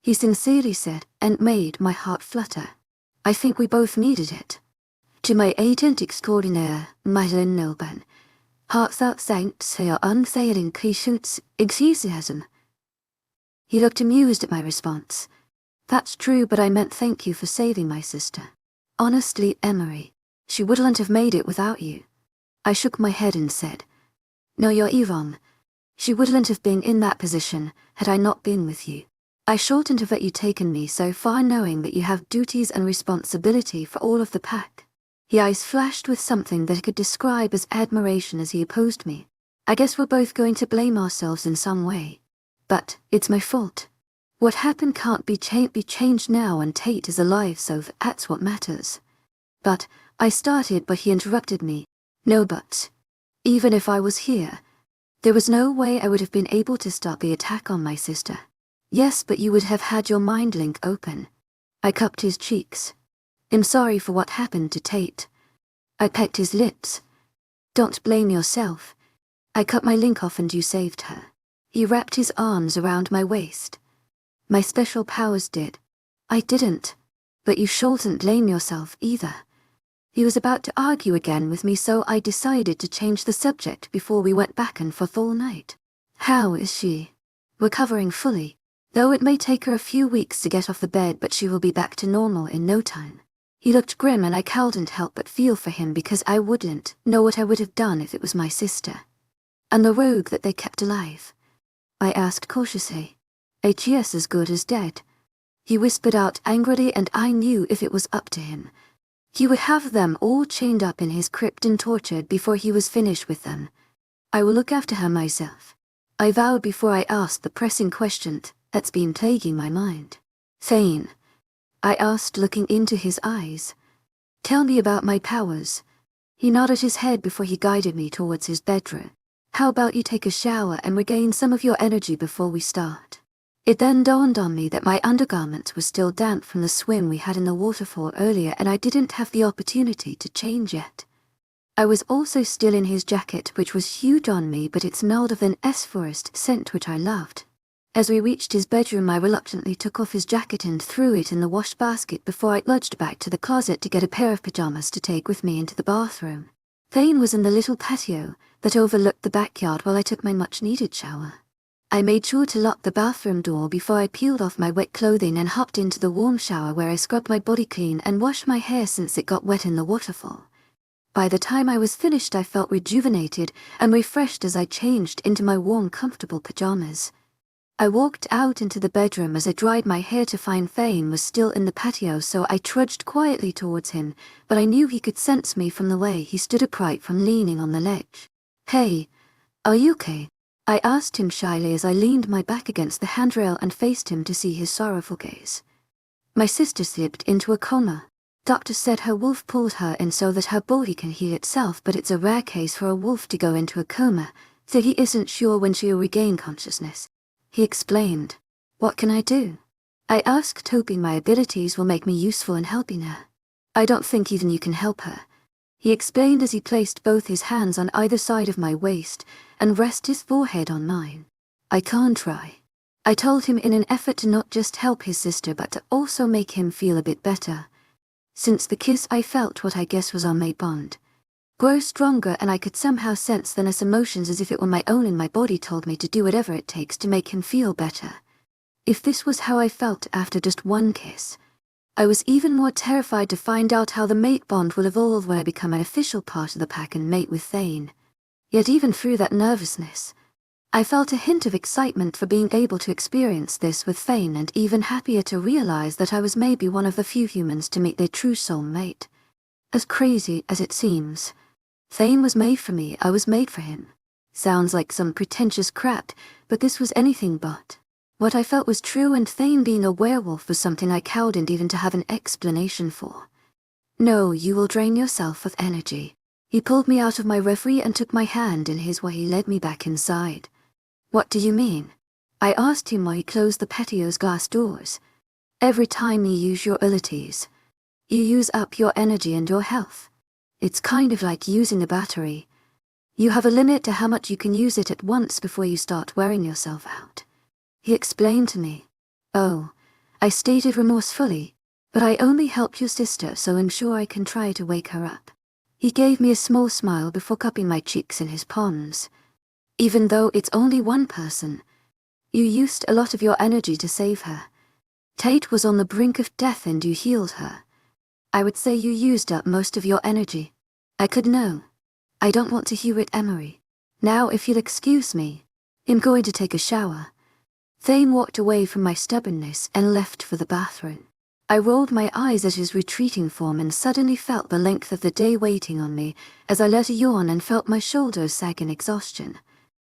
he sincerely said, and made my heart flutter. I think we both needed it. To my agent extraordinaire, Madeleine Nilban, heartfelt thanks for your unfailing patience, enthusiasm. He looked amused at my response. "That's true, but I meant thank you for saving my sister. Honestly, Emery, She wouldn't have made it without you. I shook my head and said, No, you're wrong. She wouldn't have been in that position had I not been with you. I shouldn't have let you taken me so far, knowing that you have duties and responsibility for all of the pack. His eyes flashed with something that I could describe as admiration as he opposed me. I guess we're both going to blame ourselves in some way. But it's my fault. What happened can't be changed now, and Tate is alive, so that's what matters. But I started, but he interrupted me. No buts. Even if I was here, there was no way I would have been able to stop the attack on my sister. Yes, but you would have had your mind link open. I cupped his cheeks. I'm sorry for what happened to Tate. I pecked his lips. Don't blame yourself. I cut my link off and you saved her. He wrapped his arms around my waist. My special powers did. I didn't. But you shouldn't blame yourself either. He was about to argue again with me, so I decided to change the subject before we went back and forth all night. How is she? Recovering fully. Though it may take her a few weeks to get off the bed, but she will be back to normal in no time. He looked grim and I couldn't help but feel for him, because I wouldn't know what I would have done if it was my sister. And the rogue that they kept alive? I asked cautiously. H.E.S. as good as dead. He whispered out angrily, and I knew if it was up to him, he would have them all chained up in his crypt and tortured before he was finished with them. I will look after her myself, I vowed before I asked the pressing question that's been plaguing my mind. Thane, I asked, looking into his eyes. Tell me about my powers. He nodded his head before he guided me towards his bedroom. How about you take a shower and regain some of your energy before we start? It then dawned on me that my undergarments were still damp from the swim we had in the waterfall earlier, and I didn't have the opportunity to change yet. I was also still in his jacket, which was huge on me, but it smelled of an S-forest scent which I loved. As we reached his bedroom, I reluctantly took off his jacket and threw it in the wash basket before I lurched back to the closet to get a pair of pajamas to take with me into the bathroom. Thane was in the little patio that overlooked the backyard while I took my much-needed shower. I made sure to lock the bathroom door before I peeled off my wet clothing and hopped into the warm shower, where I scrubbed my body clean and washed my hair since it got wet in the waterfall. By the time I was finished, I felt rejuvenated and refreshed as I changed into my warm, comfortable pajamas. I walked out into the bedroom as I dried my hair to find Thane was still in the patio, so I trudged quietly towards him, but I knew he could sense me from the way he stood upright from leaning on the ledge. Hey, are you okay? I asked him shyly as I leaned my back against the handrail and faced him to see his sorrowful gaze. My sister slipped into a coma. Doctor said her wolf pulled her in so that her body can heal itself, but it's a rare case for a wolf to go into a coma, so he isn't sure when she'll regain consciousness. He explained. What can I do? I asked, hoping my abilities will make me useful in helping her. I don't think even you can help her, he explained as he placed both his hands on either side of my waist and rested his forehead on mine. I can't try, I told him, in an effort to not just help his sister but to also make him feel a bit better. Since the kiss, I felt what I guess was our mate bond grow stronger, and I could somehow sense Thane's emotions as if it were my own, and my body told me to do whatever it takes to make him feel better. If this was how I felt after just one kiss, I was even more terrified to find out how the mate bond will evolve when I become an official part of the pack and mate with Thane. Yet even through that nervousness, I felt a hint of excitement for being able to experience this with Thane, and even happier to realize that I was maybe one of the few humans to meet their true soul mate. As crazy as it seems, Thane was made for me, I was made for him. Sounds like some pretentious crap, but this was anything but. What I felt was true, and Thane being a werewolf was something I couldn't even to have an explanation for. No, you will drain yourself of energy. He pulled me out of my reverie and took my hand in his while he led me back inside. What do you mean? I asked him while he closed the patio's glass doors. Every time you use your abilities, you use up your energy and your health. It's kind of like using a battery. You have a limit to how much you can use it at once before you start wearing yourself out, he explained to me. Oh, I stated remorsefully, but I only helped your sister, so I'm sure I can try to wake her up. He gave me a small smile before cupping my cheeks in his palms. Even though it's only one person, you used a lot of your energy to save her. Tate was on the brink of death and you healed her. I would say you used up most of your energy. I could know. I don't want to hear it, Emery. Now if you'll excuse me. I'm going to take a shower. Thane walked away from my stubbornness and left for the bathroom. I rolled my eyes at his retreating form and suddenly felt the length of the day waiting on me as I let a yawn and felt my shoulders sag in exhaustion.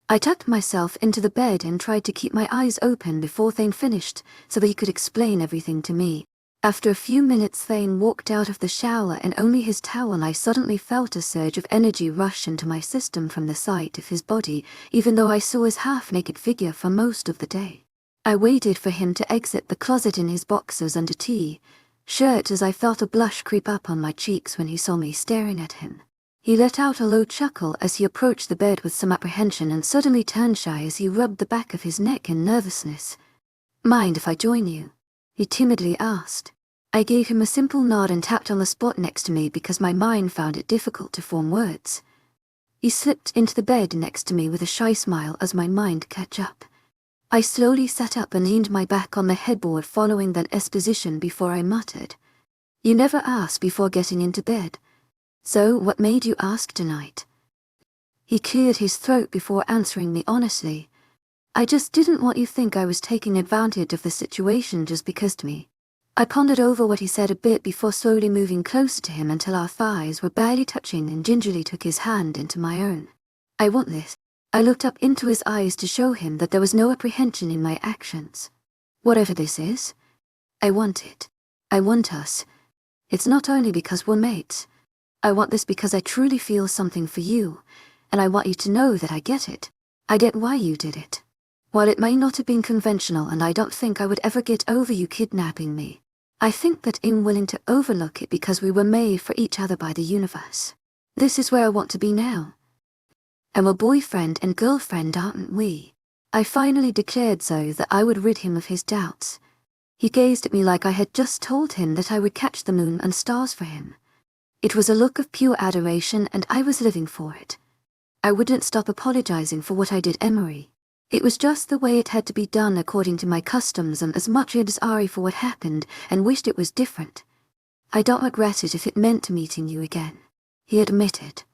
I tucked myself into the bed and tried to keep my eyes open before Thane finished so that he could explain everything to me. After a few minutes, Thane walked out of the shower and only his towel. I suddenly felt a surge of energy rush into my system from the sight of his body, even though I saw his half-naked figure for most of the day. I waited for him to exit the closet in his boxers under shirt as I felt a blush creep up on my cheeks when he saw me staring at him. He let out a low chuckle as he approached the bed with some apprehension and suddenly turned shy as he rubbed the back of his neck in nervousness. "Mind if I join you?" he timidly asked. I gave him a simple nod and tapped on the spot next to me because my mind found it difficult to form words. He slipped into the bed next to me with a shy smile as my mind caught up. I slowly sat up and leaned my back on the headboard following that exposition before I muttered, "You never asked before getting into bed. So what made you ask tonight?" He cleared his throat before answering me honestly. "I just didn't want you to think I was taking advantage of the situation just because to me." I pondered over what he said a bit before slowly moving closer to him until our thighs were barely touching and gingerly took his hand into my own. "I want this." I looked up into his eyes to show him that there was no apprehension in my actions. "Whatever this is, I want it. I want us. It's not only because we're mates. I want this because I truly feel something for you, and I want you to know that I get it. I get why you did it. While it may not have been conventional and I don't think I would ever get over you kidnapping me, I think that I'm willing to overlook it because we were made for each other by the universe. This is where I want to be now. And we're boyfriend and girlfriend, aren't we?" I finally declared so that I would rid him of his doubts. He gazed at me like I had just told him that I would catch the moon and stars for him. It was a look of pure adoration and I was living for it. I wouldn't stop apologizing for what I did, Emery. It was just the way it had to be done according to my customs, and as much as sorry for what happened and wished it was different. "I don't regret it if it meant meeting you again," he admitted.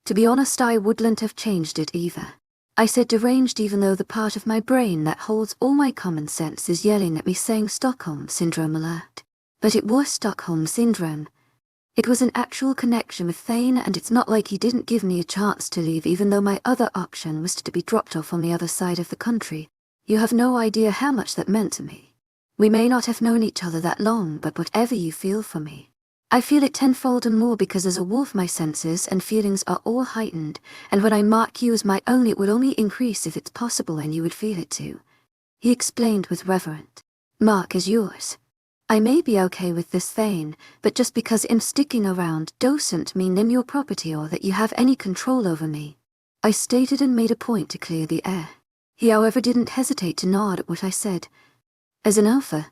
"To be honest, I wouldn't have changed it either." I said deranged even though the part of my brain that holds all my common sense is yelling at me saying Stockholm Syndrome alert. But it was Stockholm Syndrome. It was an actual connection with Thane, and it's not like he didn't give me a chance to leave even though my other option was to be dropped off on the other side of the country. You have no idea how much that meant to me. We may not have known each other that long, but whatever you feel for me, I feel it tenfold and more because as a wolf my senses and feelings are all heightened, and when I mark you as my own it will only increase if it's possible and you would feel it too. He explained with reverent. "Mark is yours. I may be okay with this Thane, but just because I'm sticking around doesn't mean I'm your property or that you have any control over me," I stated and made a point to clear the air. He however didn't hesitate to nod at what I said. "As an alpha,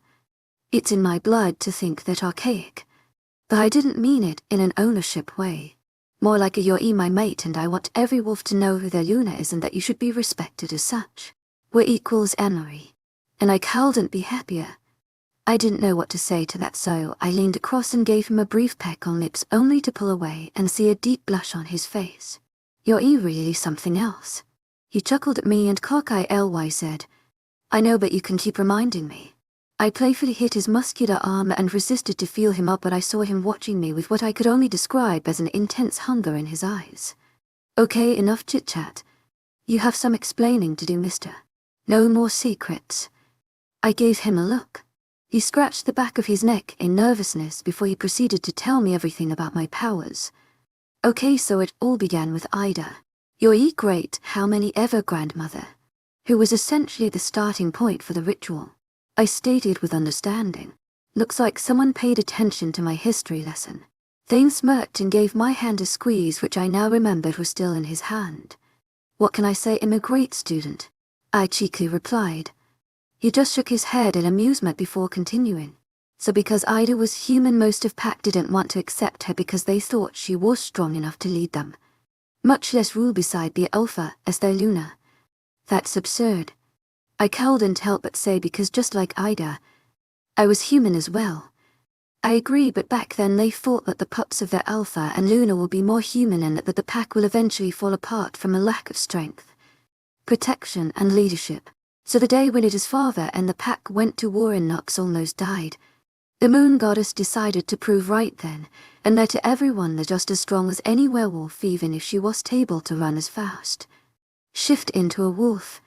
it's in my blood to think that archaic. But I didn't mean it in an ownership way. More like you're my mate and I want every wolf to know who their Luna is and that you should be respected as such. We're equals, Emery. And I couldn't be happier." I didn't know what to say to that, so I leaned across and gave him a brief peck on lips only to pull away and see a deep blush on his face. "You're really something else." He chuckled at me and cocky said, "I know, but you can keep reminding me." I playfully hit his muscular arm and resisted to feel him up, but I saw him watching me with what I could only describe as an intense hunger in his eyes. "Okay, enough chit-chat. You have some explaining to do, mister. No more secrets." I gave him a look. He scratched the back of his neck in nervousness before he proceeded to tell me everything about my powers. "Okay, so it all began with Ida, your great how many ever grandmother, who was essentially the starting point for the ritual," I stated with understanding. Looks like someone paid attention to my history lesson. Thane smirked and gave my hand a squeeze, which I now remembered was still in his hand. "What can I say, I'm a great student," I cheekily replied. He just shook his head in amusement before continuing. "So because Ida was human, most of Pack didn't want to accept her because they thought she was strong enough to lead them, much less rule beside the Alpha as their Luna. That's absurd." I couldn't help but say because just like Ida, I was human as well. I agree, but back then they thought that the pups of their alpha and Luna will be more human and that the pack will eventually fall apart from a lack of strength, protection and leadership. So the day when his father and the pack went to war and Nox almost died, the moon goddess decided to prove right then, and that to everyone they're just as strong as any werewolf even if she wasn't able to run as fast. Shift into a wolf.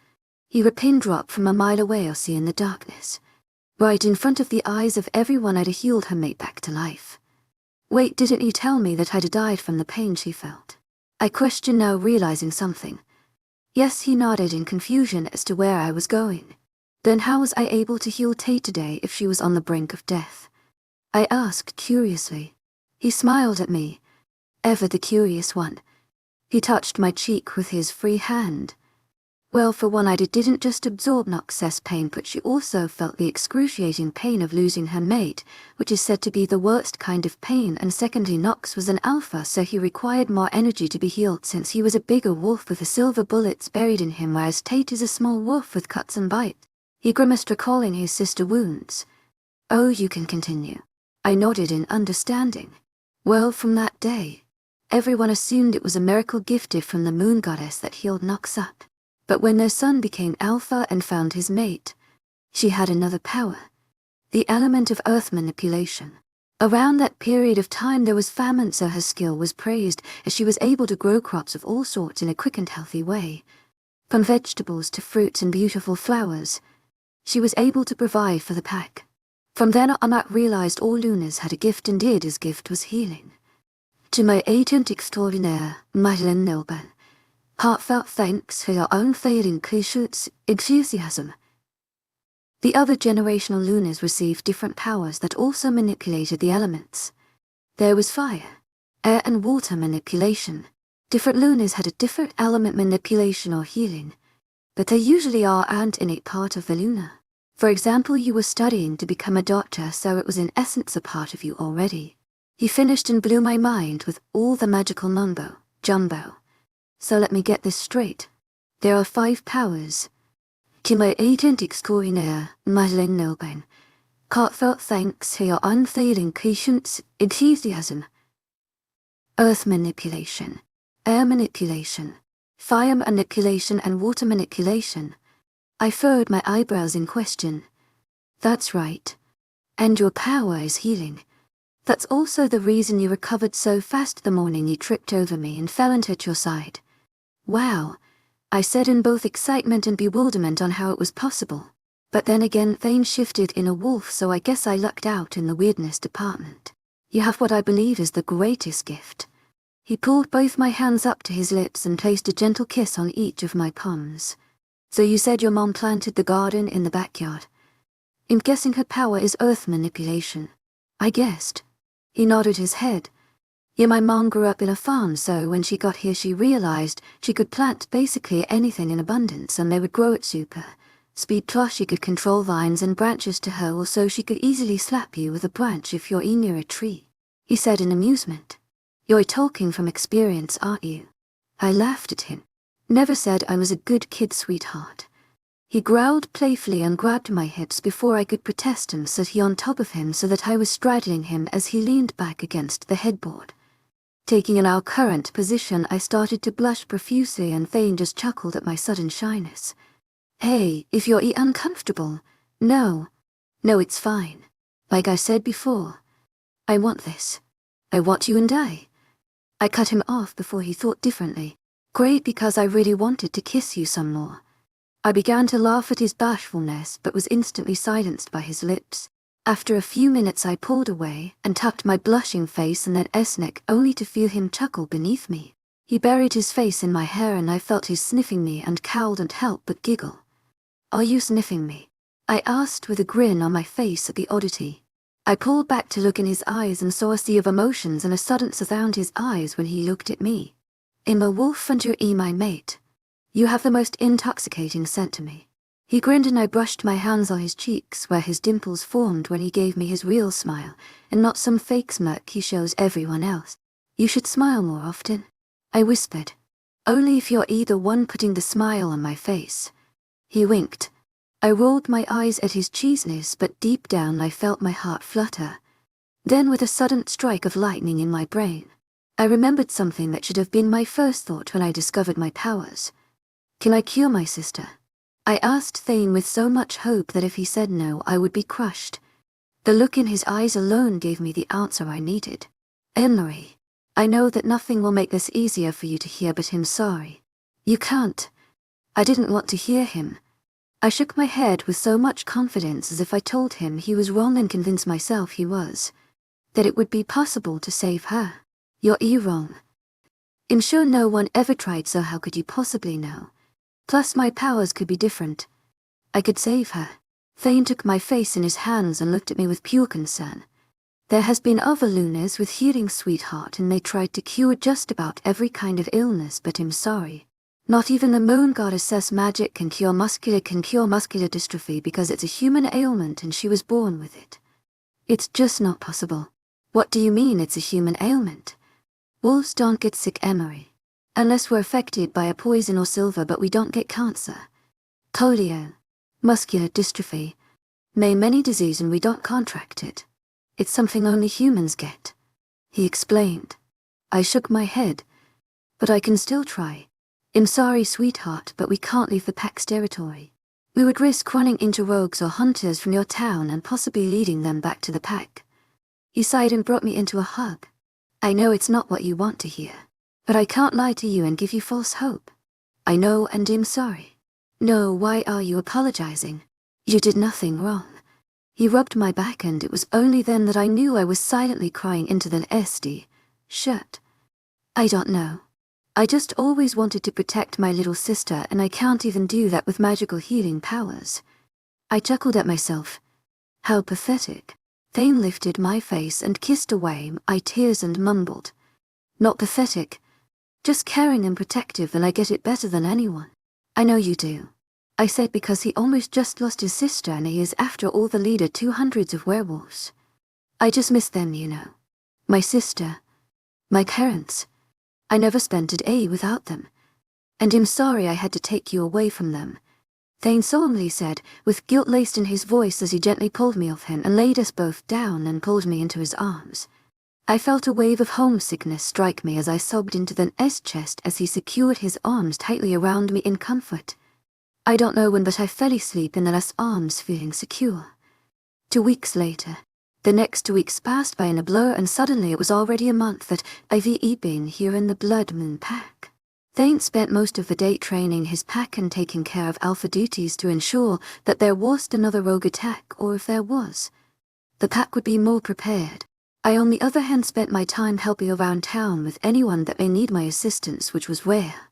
Hear a pin drop from a mile away or see in the darkness. Right in front of the eyes of everyone I'd healed her mate back to life. Wait, didn't you tell me that I'd died from the pain she felt? I questioned now, realizing something. Yes, he nodded in confusion as to where I was going. Then how was I able to heal Tate today if she was on the brink of death? I asked curiously. He smiled at me. Ever the curious one. He touched my cheek with his free hand. Well, for one, I didn't just absorb Nox's pain, but she also felt the excruciating pain of losing her mate, which is said to be the worst kind of pain, and secondly, Nox was an alpha, so he required more energy to be healed since he was a bigger wolf with the silver bullets buried in him, whereas Tate is a small wolf with cuts and bites. He grimaced, recalling his sister wounds. Oh, you can continue. I nodded in understanding. Well, from that day, everyone assumed it was a miracle gifted from the moon goddess that healed Nox up. But when their son became alpha and found his mate, she had another power. The element of earth manipulation. Around that period of time there was famine, so her skill was praised as she was able to grow crops of all sorts in a quick and healthy way. From vegetables to fruits and beautiful flowers, she was able to provide for the pack. From then on I realized all Lunas had a gift, and his gift was healing. To my agent extraordinaire, Madeleine Nilban, heartfelt thanks for your unfailing enthusiasm. The other generational Lunas received different powers that also manipulated the elements. There was fire, air and water manipulation. Different Lunas had a different element manipulation or healing, but they usually are an innate part of the Luna. For example, you were studying to become a doctor, so it was in essence a part of you already. He finished and blew my mind with all the magical mumbo jumbo. So let me get this straight. There are 5 powers. To my agent extraordinaire, Madeleine Nilban, heartfelt thanks for your unfailing patience, enthusiasm. Earth manipulation, air manipulation, fire manipulation and water manipulation. I furrowed my eyebrows in question. That's right. And your power is healing. That's also the reason you recovered so fast the morning you tripped over me and fell and hit your side. Wow, I said in both excitement and bewilderment on how it was possible. But then again, Thane shifted in a wolf, so I guess I lucked out in the weirdness department. You have what I believe is the greatest gift. He pulled both my hands up to his lips and placed a gentle kiss on each of my palms. So you said your mom planted the garden in the backyard. I'm guessing her power is earth manipulation. I guessed. He nodded his head. Yeah, my mom grew up in a farm, so when she got here she realized she could plant basically anything in abundance and they would grow at super speed. Plus she could control vines and branches to her, or so she could easily slap you with a branch if you're near a tree. He said in amusement. You're talking from experience, aren't you? I laughed at him. Never said I was a good kid, sweetheart. He growled playfully and grabbed my hips before I could protest and sat on top of him so that I was straddling him as he leaned back against the headboard. Taking an our current position, I started to blush profusely and Thane just chuckled at my sudden shyness. Hey, if you're uncomfortable. No, it's fine. Like I said before, I want this. I want you and I cut him off before he thought differently. Great, because I really wanted to kiss you some more. I began to laugh at his bashfulness but was instantly silenced by his lips. After a few minutes I pulled away and tucked my blushing face in that neck, only to feel him chuckle beneath me. He buried his face in my hair and I felt his sniffing me and couldn't help but giggle. Are you sniffing me? I asked with a grin on my face at the oddity. I pulled back to look in his eyes and saw a sea of emotions and a sudden around his eyes when he looked at me. I'm a wolf and you're my mate. You have the most intoxicating scent to me. He grinned and I brushed my hands on his cheeks where his dimples formed when he gave me his real smile, and not some fake smirk he shows everyone else. You should smile more often, I whispered. Only if you're the one putting the smile on my face. He winked. I rolled my eyes at his cheesiness, but deep down I felt my heart flutter. Then with a sudden strike of lightning in my brain, I remembered something that should have been my first thought when I discovered my powers. Can I cure my sister? I asked Thane with so much hope that if he said no, I would be crushed. The look in his eyes alone gave me the answer I needed. Emery, I know that nothing will make this easier for you to hear, but I'm sorry. You can't. I didn't want to hear him. I shook my head with so much confidence as if I told him he was wrong and convinced myself he was. That it would be possible to save her. You're wrong. I'm sure no one ever tried, so how could you possibly know? Plus my powers could be different. I could save her. Thane took my face in his hands and looked at me with pure concern. There has been other Lunas with healing, sweetheart, and they tried to cure just about every kind of illness, but I'm sorry. Not even the moon goddess says magic can cure muscular dystrophy because it's a human ailment and she was born with it. It's just not possible. What do you mean it's a human ailment? Wolves don't get sick, Emery. Unless we're affected by a poison or silver, but we don't get cancer. Polio. Muscular dystrophy. Many disease and we don't contract it. It's something only humans get. He explained. I shook my head. But I can still try. I'm sorry, sweetheart, but we can't leave the pack's territory. We would risk running into rogues or hunters from your town and possibly leading them back to the pack. He sighed and brought me into a hug. I know it's not what you want to hear, but I can't lie to you and give you false hope. I know and I'm sorry. No, why are you apologizing? You did nothing wrong. He rubbed my back and it was only then that I knew I was silently crying into the SD shirt. I don't know. I just always wanted to protect my little sister and I can't even do that with magical healing powers. I chuckled at myself. How pathetic. Thane lifted my face and kissed away my tears and mumbled. Not pathetic. Just caring and protective, and I get it better than anyone. I know you do. I said because he almost just lost his sister and he is after all the leader to hundreds of werewolves. I just miss them, you know. My sister. My parents. I never spent a day without them. And I'm sorry I had to take you away from them. Thane solemnly said, with guilt laced in his voice as he gently pulled me off him and laid us both down and pulled me into his arms. I felt a wave of homesickness strike me as I sobbed into the chest as he secured his arms tightly around me in comfort. I don't know when, but I fell asleep in the arms feeling secure. 2 weeks later, the next 2 weeks passed by in a blur and suddenly it was already a month that I've been here in the Blood Moon Pack. Thane spent most of the day training his pack and taking care of alpha duties to ensure that there wasn't another rogue attack, or if there was, the pack would be more prepared. I on the other hand spent my time helping around town with anyone that may need my assistance, which was rare.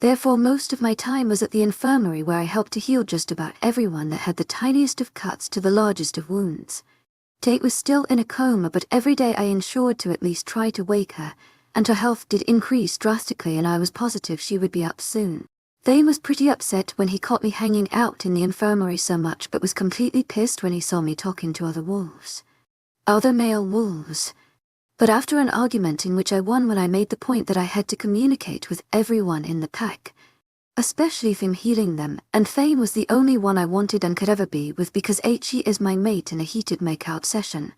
Therefore most of my time was at the infirmary where I helped to heal just about everyone that had the tiniest of cuts to the largest of wounds. Tate was still in a coma, but every day I ensured to at least try to wake her, and her health did increase drastically and I was positive she would be up soon. Thane was pretty upset when he caught me hanging out in the infirmary so much, but was completely pissed when he saw me talking to other wolves. Other male wolves. But after an argument in which I won when I made the point that I had to communicate with everyone in the pack, especially from healing them, and Thane was the only one I wanted and could ever be with because he is my mate in a heated make-out session.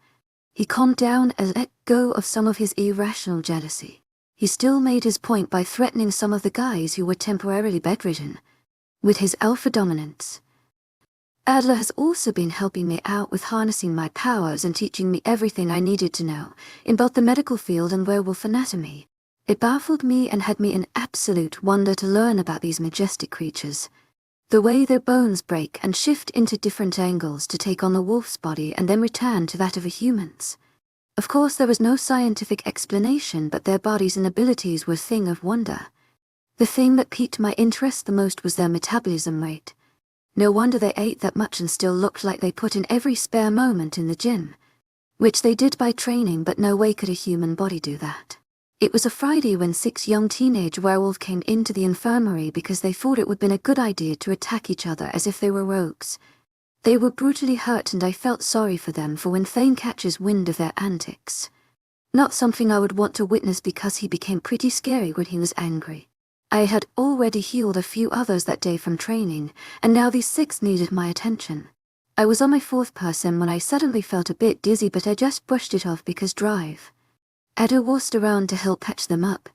He calmed down and let go of some of his irrational jealousy. He still made his point by threatening some of the guys who were temporarily bedridden with his alpha dominance. Adler has also been helping me out with harnessing my powers and teaching me everything I needed to know in both the medical field and werewolf anatomy. It baffled me and had me in absolute wonder to learn about these majestic creatures. The way their bones break and shift into different angles to take on the wolf's body and then return to that of a human's. Of course there was no scientific explanation, but their bodies and abilities were a thing of wonder. The thing that piqued my interest the most was their metabolism rate. No wonder they ate that much and still looked like they put in every spare moment in the gym. Which they did by training, but no way could a human body do that. It was a Friday when 6 young teenage werewolves came into the infirmary because they thought it would have been a good idea to attack each other as if they were rogues. They were brutally hurt and I felt sorry for them for when Thane catches wind of their antics. Not something I would want to witness because he became pretty scary when he was angry. I had already healed a few others that day from training, and now these 6 needed my attention. I was on my fourth person when I suddenly felt a bit dizzy, but I just brushed it off because drive. Ada waltzed around to help patch them up.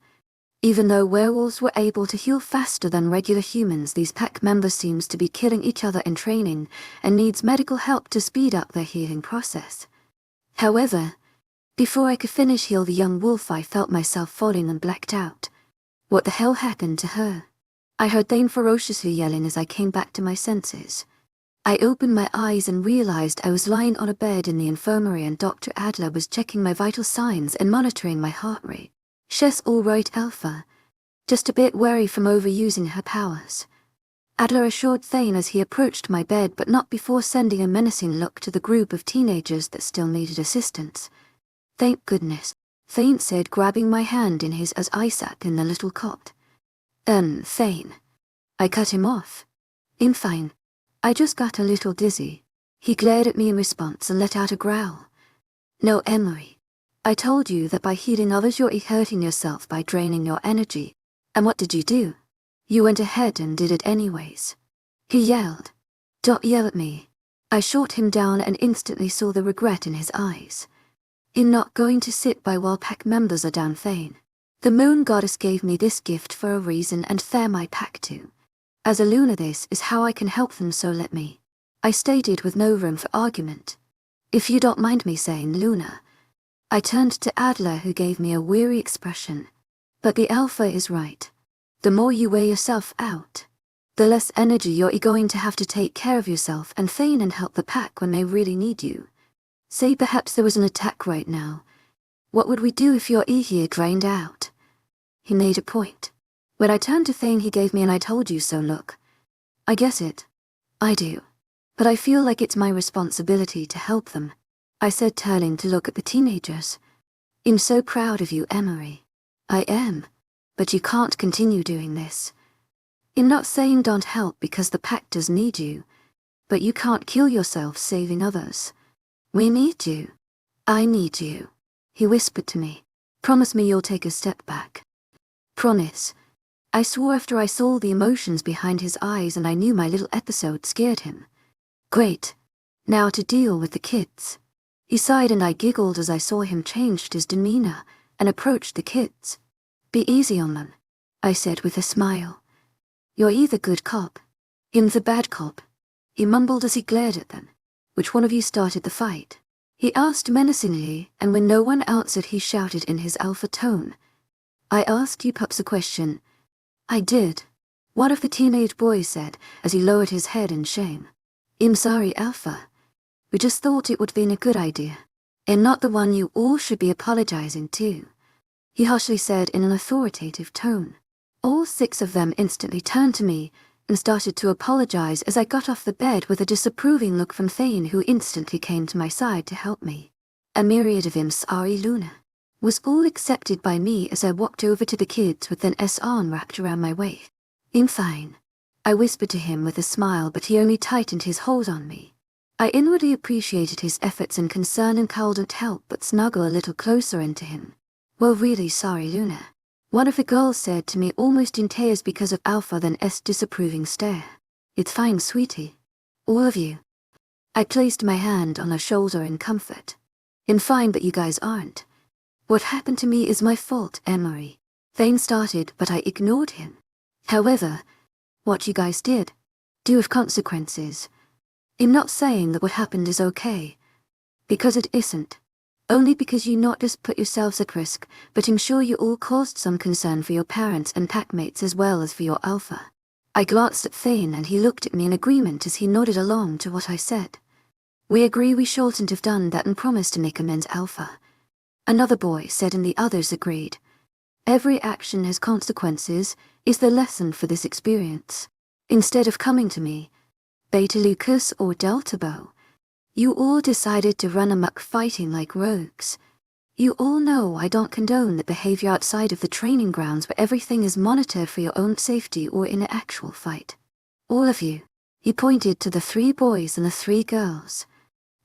Even though werewolves were able to heal faster than regular humans, these pack members seems to be killing each other in training and needs medical help to speed up their healing process. However, before I could finish heal the young wolf, I felt myself falling and blacked out. What the hell happened to her? I heard Thane ferociously yelling as I came back to my senses. I opened my eyes and realized I was lying on a bed in the infirmary and Dr. Adler was checking my vital signs and monitoring my heart rate. "She's all right, Alpha. Just a bit wary from overusing her powers," Adler assured Thane as he approached my bed, but not before sending a menacing look to the group of teenagers that still needed assistance. "Thank goodness," Thane said, grabbing my hand in his as I sat in the little cot. Thane." I cut him off. "I'm fine. I just got a little dizzy." He glared at me in response and let out a growl. "No, Emery. I told you that by healing others you're hurting yourself by draining your energy. And what did you do? You went ahead and did it anyways." He yelled. "Don't yell at me." I shot him down and instantly saw the regret in his eyes. "I'm not going to sit by while pack members are down, Thane. The moon goddess gave me this gift for a reason and they're my pack too. As a Luna, this is how I can help them, so let me," I stated with no room for argument. "If you don't mind me saying, Luna." I turned to Adler, who gave me a weary expression. "But the Alpha is right. The more you wear yourself out, the less energy you're going to have to take care of yourself and Thane and help the pack when they really need you. Say perhaps there was an attack right now. What would we do if your here drained out?" He made a point. When I turned to Thane, he gave me an "I told you so" look. "I get it. I do. But I feel like it's my responsibility to help them," I said, turning to look at the teenagers. "I'm so proud of you, Emery." "I am. But you can't continue doing this. I'm not saying don't help because the pack does need you. But you can't kill yourself saving others. We need you. I need you," he whispered to me. "Promise me you'll take a step back." "Promise." I swore after I saw the emotions behind his eyes and I knew my little episode scared him. "Great. Now to deal with the kids." He sighed and I giggled as I saw him changed his demeanor and approached the kids. "Be easy on them," I said with a smile. "You're either good cop, I'm the bad cop," he mumbled as he glared at them. "Which one of you started the fight?" he asked menacingly, and when no one answered he shouted in his alpha tone. "I asked you pups a question." "I did," one of the teenage boys said as he lowered his head in shame. "I'm sorry, Alpha. We just thought it would be a good idea. And not the one you all should be apologizing to," he harshly said in an authoritative tone. All 6 of them instantly turned to me and started to apologize as I got off the bed with a disapproving look from Thane, who instantly came to my side to help me. A myriad of "I'm sorry, Luna" was all accepted by me as I walked over to the kids with an arm wrapped around my waist. "I'm fine," I whispered to him with a smile, but he only tightened his hold on me. I inwardly appreciated his efforts and concern and couldn't help but snuggle a little closer into him. "Well, really sorry, Luna," one of the girls said to me, almost in tears because of Alpha then's disapproving stare. "It's fine, sweetie. All of you." I placed my hand on her shoulder in comfort. "I'm fine, but you guys aren't. What happened to me is my fault, Emery." Thane started, but I ignored him. "However, what you guys did do have consequences. I'm not saying that what happened is okay, because it isn't. Only because you not just put yourselves at risk, but I'm sure you all caused some concern for your parents and packmates as well as for your Alpha." I glanced at Thane and he looked at me in agreement as he nodded along to what I said. "We agree we shouldn't have done that and promised to make amends, Alpha," another boy said, and the others agreed. "Every action has consequences is the lesson for this experience. Instead of coming to me, Beta Lucas or Delta Bow, you all decided to run amok fighting like rogues. You all know I don't condone the behavior outside of the training grounds where everything is monitored for your own safety or in an actual fight. All of you," he pointed to the 3 boys and the 3 girls.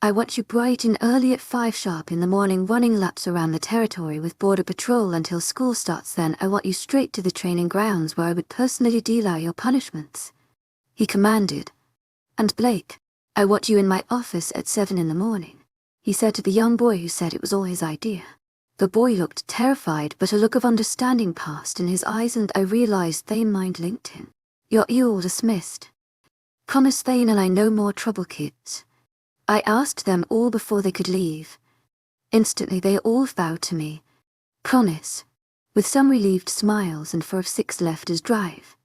"I want you bright and early at 5 sharp in the morning running laps around the territory with Border Patrol until school starts. Then I want you straight to the training grounds where I would personally deal out your punishments," he commanded. "And Blake," I want you in my office at 7 in the morning, he said to the young boy who said it was all his idea. The boy looked terrified, but a look of understanding passed in his eyes and I realized Thane mind linked him. You're all dismissed. Promise Thane and I no more trouble kids. I asked them all before they could leave. Instantly they all vowed to me. Promise. With some relieved smiles and 4 of 6 left as drive.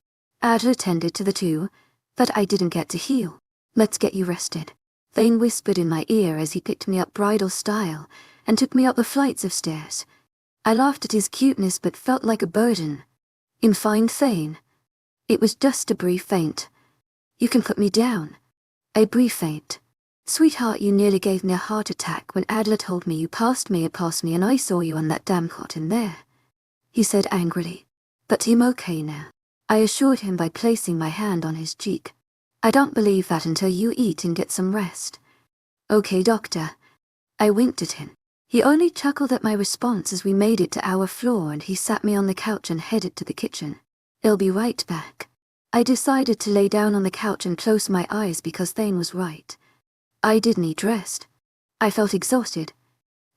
Ad attended to the 2 that I didn't get to heal. Let's get you rested. Thane whispered in my ear as he picked me up bridal style and took me up the flights of stairs. I laughed at his cuteness but felt like a burden. In fine, Thane. It was just a brief faint. You can put me down. A brief faint. Sweetheart, you nearly gave me a heart attack when Adler told me you passed me and I saw you on that damn cot in there. He said angrily. But I'm okay now. I assured him by placing my hand on his cheek. I don't believe that until you eat and get some rest. Okay, doctor. I winked at him. He only chuckled at my response as we made it to our floor and he sat me on the couch and headed to the kitchen. I'll be right back. I decided to lay down on the couch and close my eyes because Thane was right. I did need rest. I felt exhausted.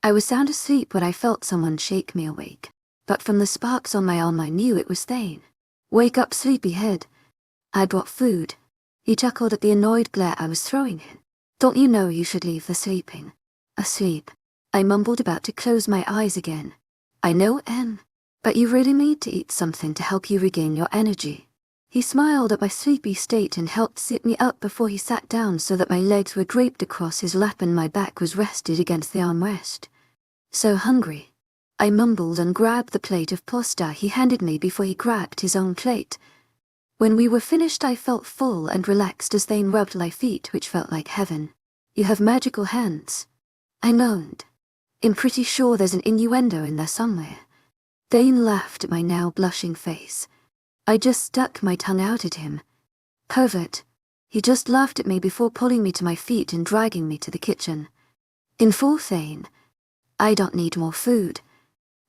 I was sound asleep when I felt someone shake me awake. But from the sparks on my arm I knew it was Thane. Wake up, sleepyhead. I brought food. He chuckled at the annoyed glare I was throwing him. Don't you know you should leave the sleeping? Asleep. I mumbled, about to close my eyes again. I know, Em. But you really need to eat something to help you regain your energy. He smiled at my sleepy state and helped sit me up before he sat down so that my legs were draped across his lap and my back was rested against the armrest. So hungry. I mumbled and grabbed the plate of pasta he handed me before he grabbed his own plate. When we were finished I felt full and relaxed as Thane rubbed my feet, which felt like heaven. You have magical hands. I moaned. I'm pretty sure there's an innuendo in there somewhere. Thane laughed at my now blushing face. I just stuck my tongue out at him. Pervert. He just laughed at me before pulling me to my feet and dragging me to the kitchen. In full, Thane. I don't need more food.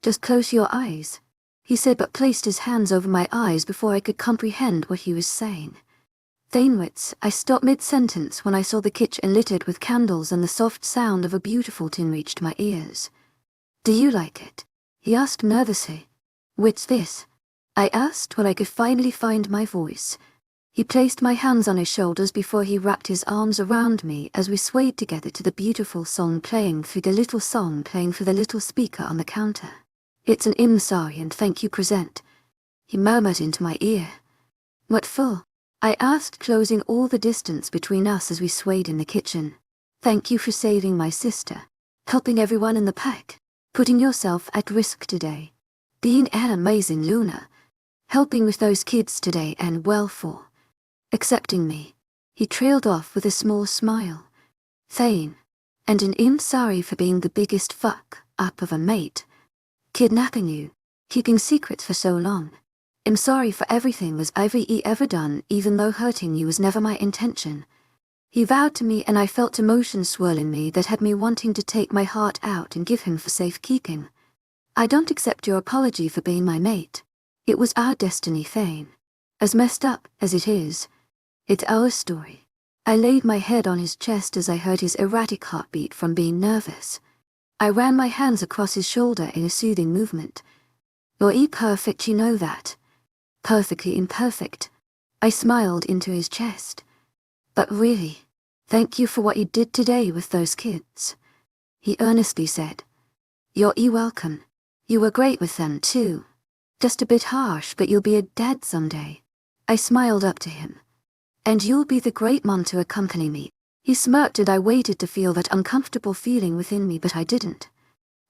Just close your eyes, he said, but placed his hands over my eyes before I could comprehend what he was saying. Thanewitz, I stopped mid-sentence when I saw the kitchen littered with candles and the soft sound of a beautiful tune reached my ears. Do you like it? He asked nervously. What's this? I asked when I could finally find my voice. He placed my hands on his shoulders before he wrapped his arms around me as we swayed together to the beautiful song playing through the little speaker on the counter. It's an I'm sorry and thank you present, he murmured into my ear. What for? I asked, closing all the distance between us as we swayed in the kitchen. Thank you for saving my sister, helping everyone in the pack, putting yourself at risk today, being an amazing Luna, helping with those kids today and well for accepting me. He trailed off with a small smile. Thane, and an I'm sorry for being the biggest fuck up of a mate. Kidnapping you, keeping secrets for so long. I'm sorry for everything was I've ever done, even though hurting you was never my intention. He vowed to me and I felt emotions swirl in me that had me wanting to take my heart out and give him for safekeeping. I don't accept your apology for being my mate. It was our destiny, Thane. As messed up as it is, it's our story. I laid my head on his chest as I heard his erratic heartbeat from being nervous. I ran my hands across his shoulder in a soothing movement. You're perfect, you know that. Perfectly imperfect. I smiled into his chest. But really, thank you for what you did today with those kids, he earnestly said. You're welcome. You were great with them too. Just a bit harsh, but you'll be a dad someday. I smiled up to him. And you'll be the great mom to accompany me. He smirked and I waited to feel that uncomfortable feeling within me, but I didn't.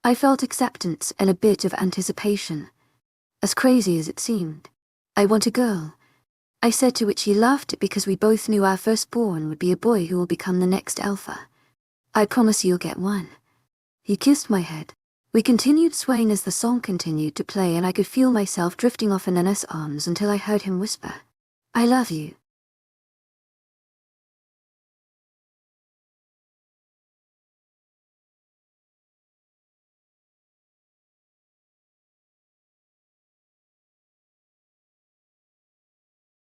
I felt acceptance and a bit of anticipation. As crazy as it seemed. I want a girl, I said, to which he laughed because we both knew our firstborn would be a boy who will become the next alpha. I promise you'll get one. He kissed my head. We continued swaying as the song continued to play and I could feel myself drifting off in Nana's arms until I heard him whisper, I love you.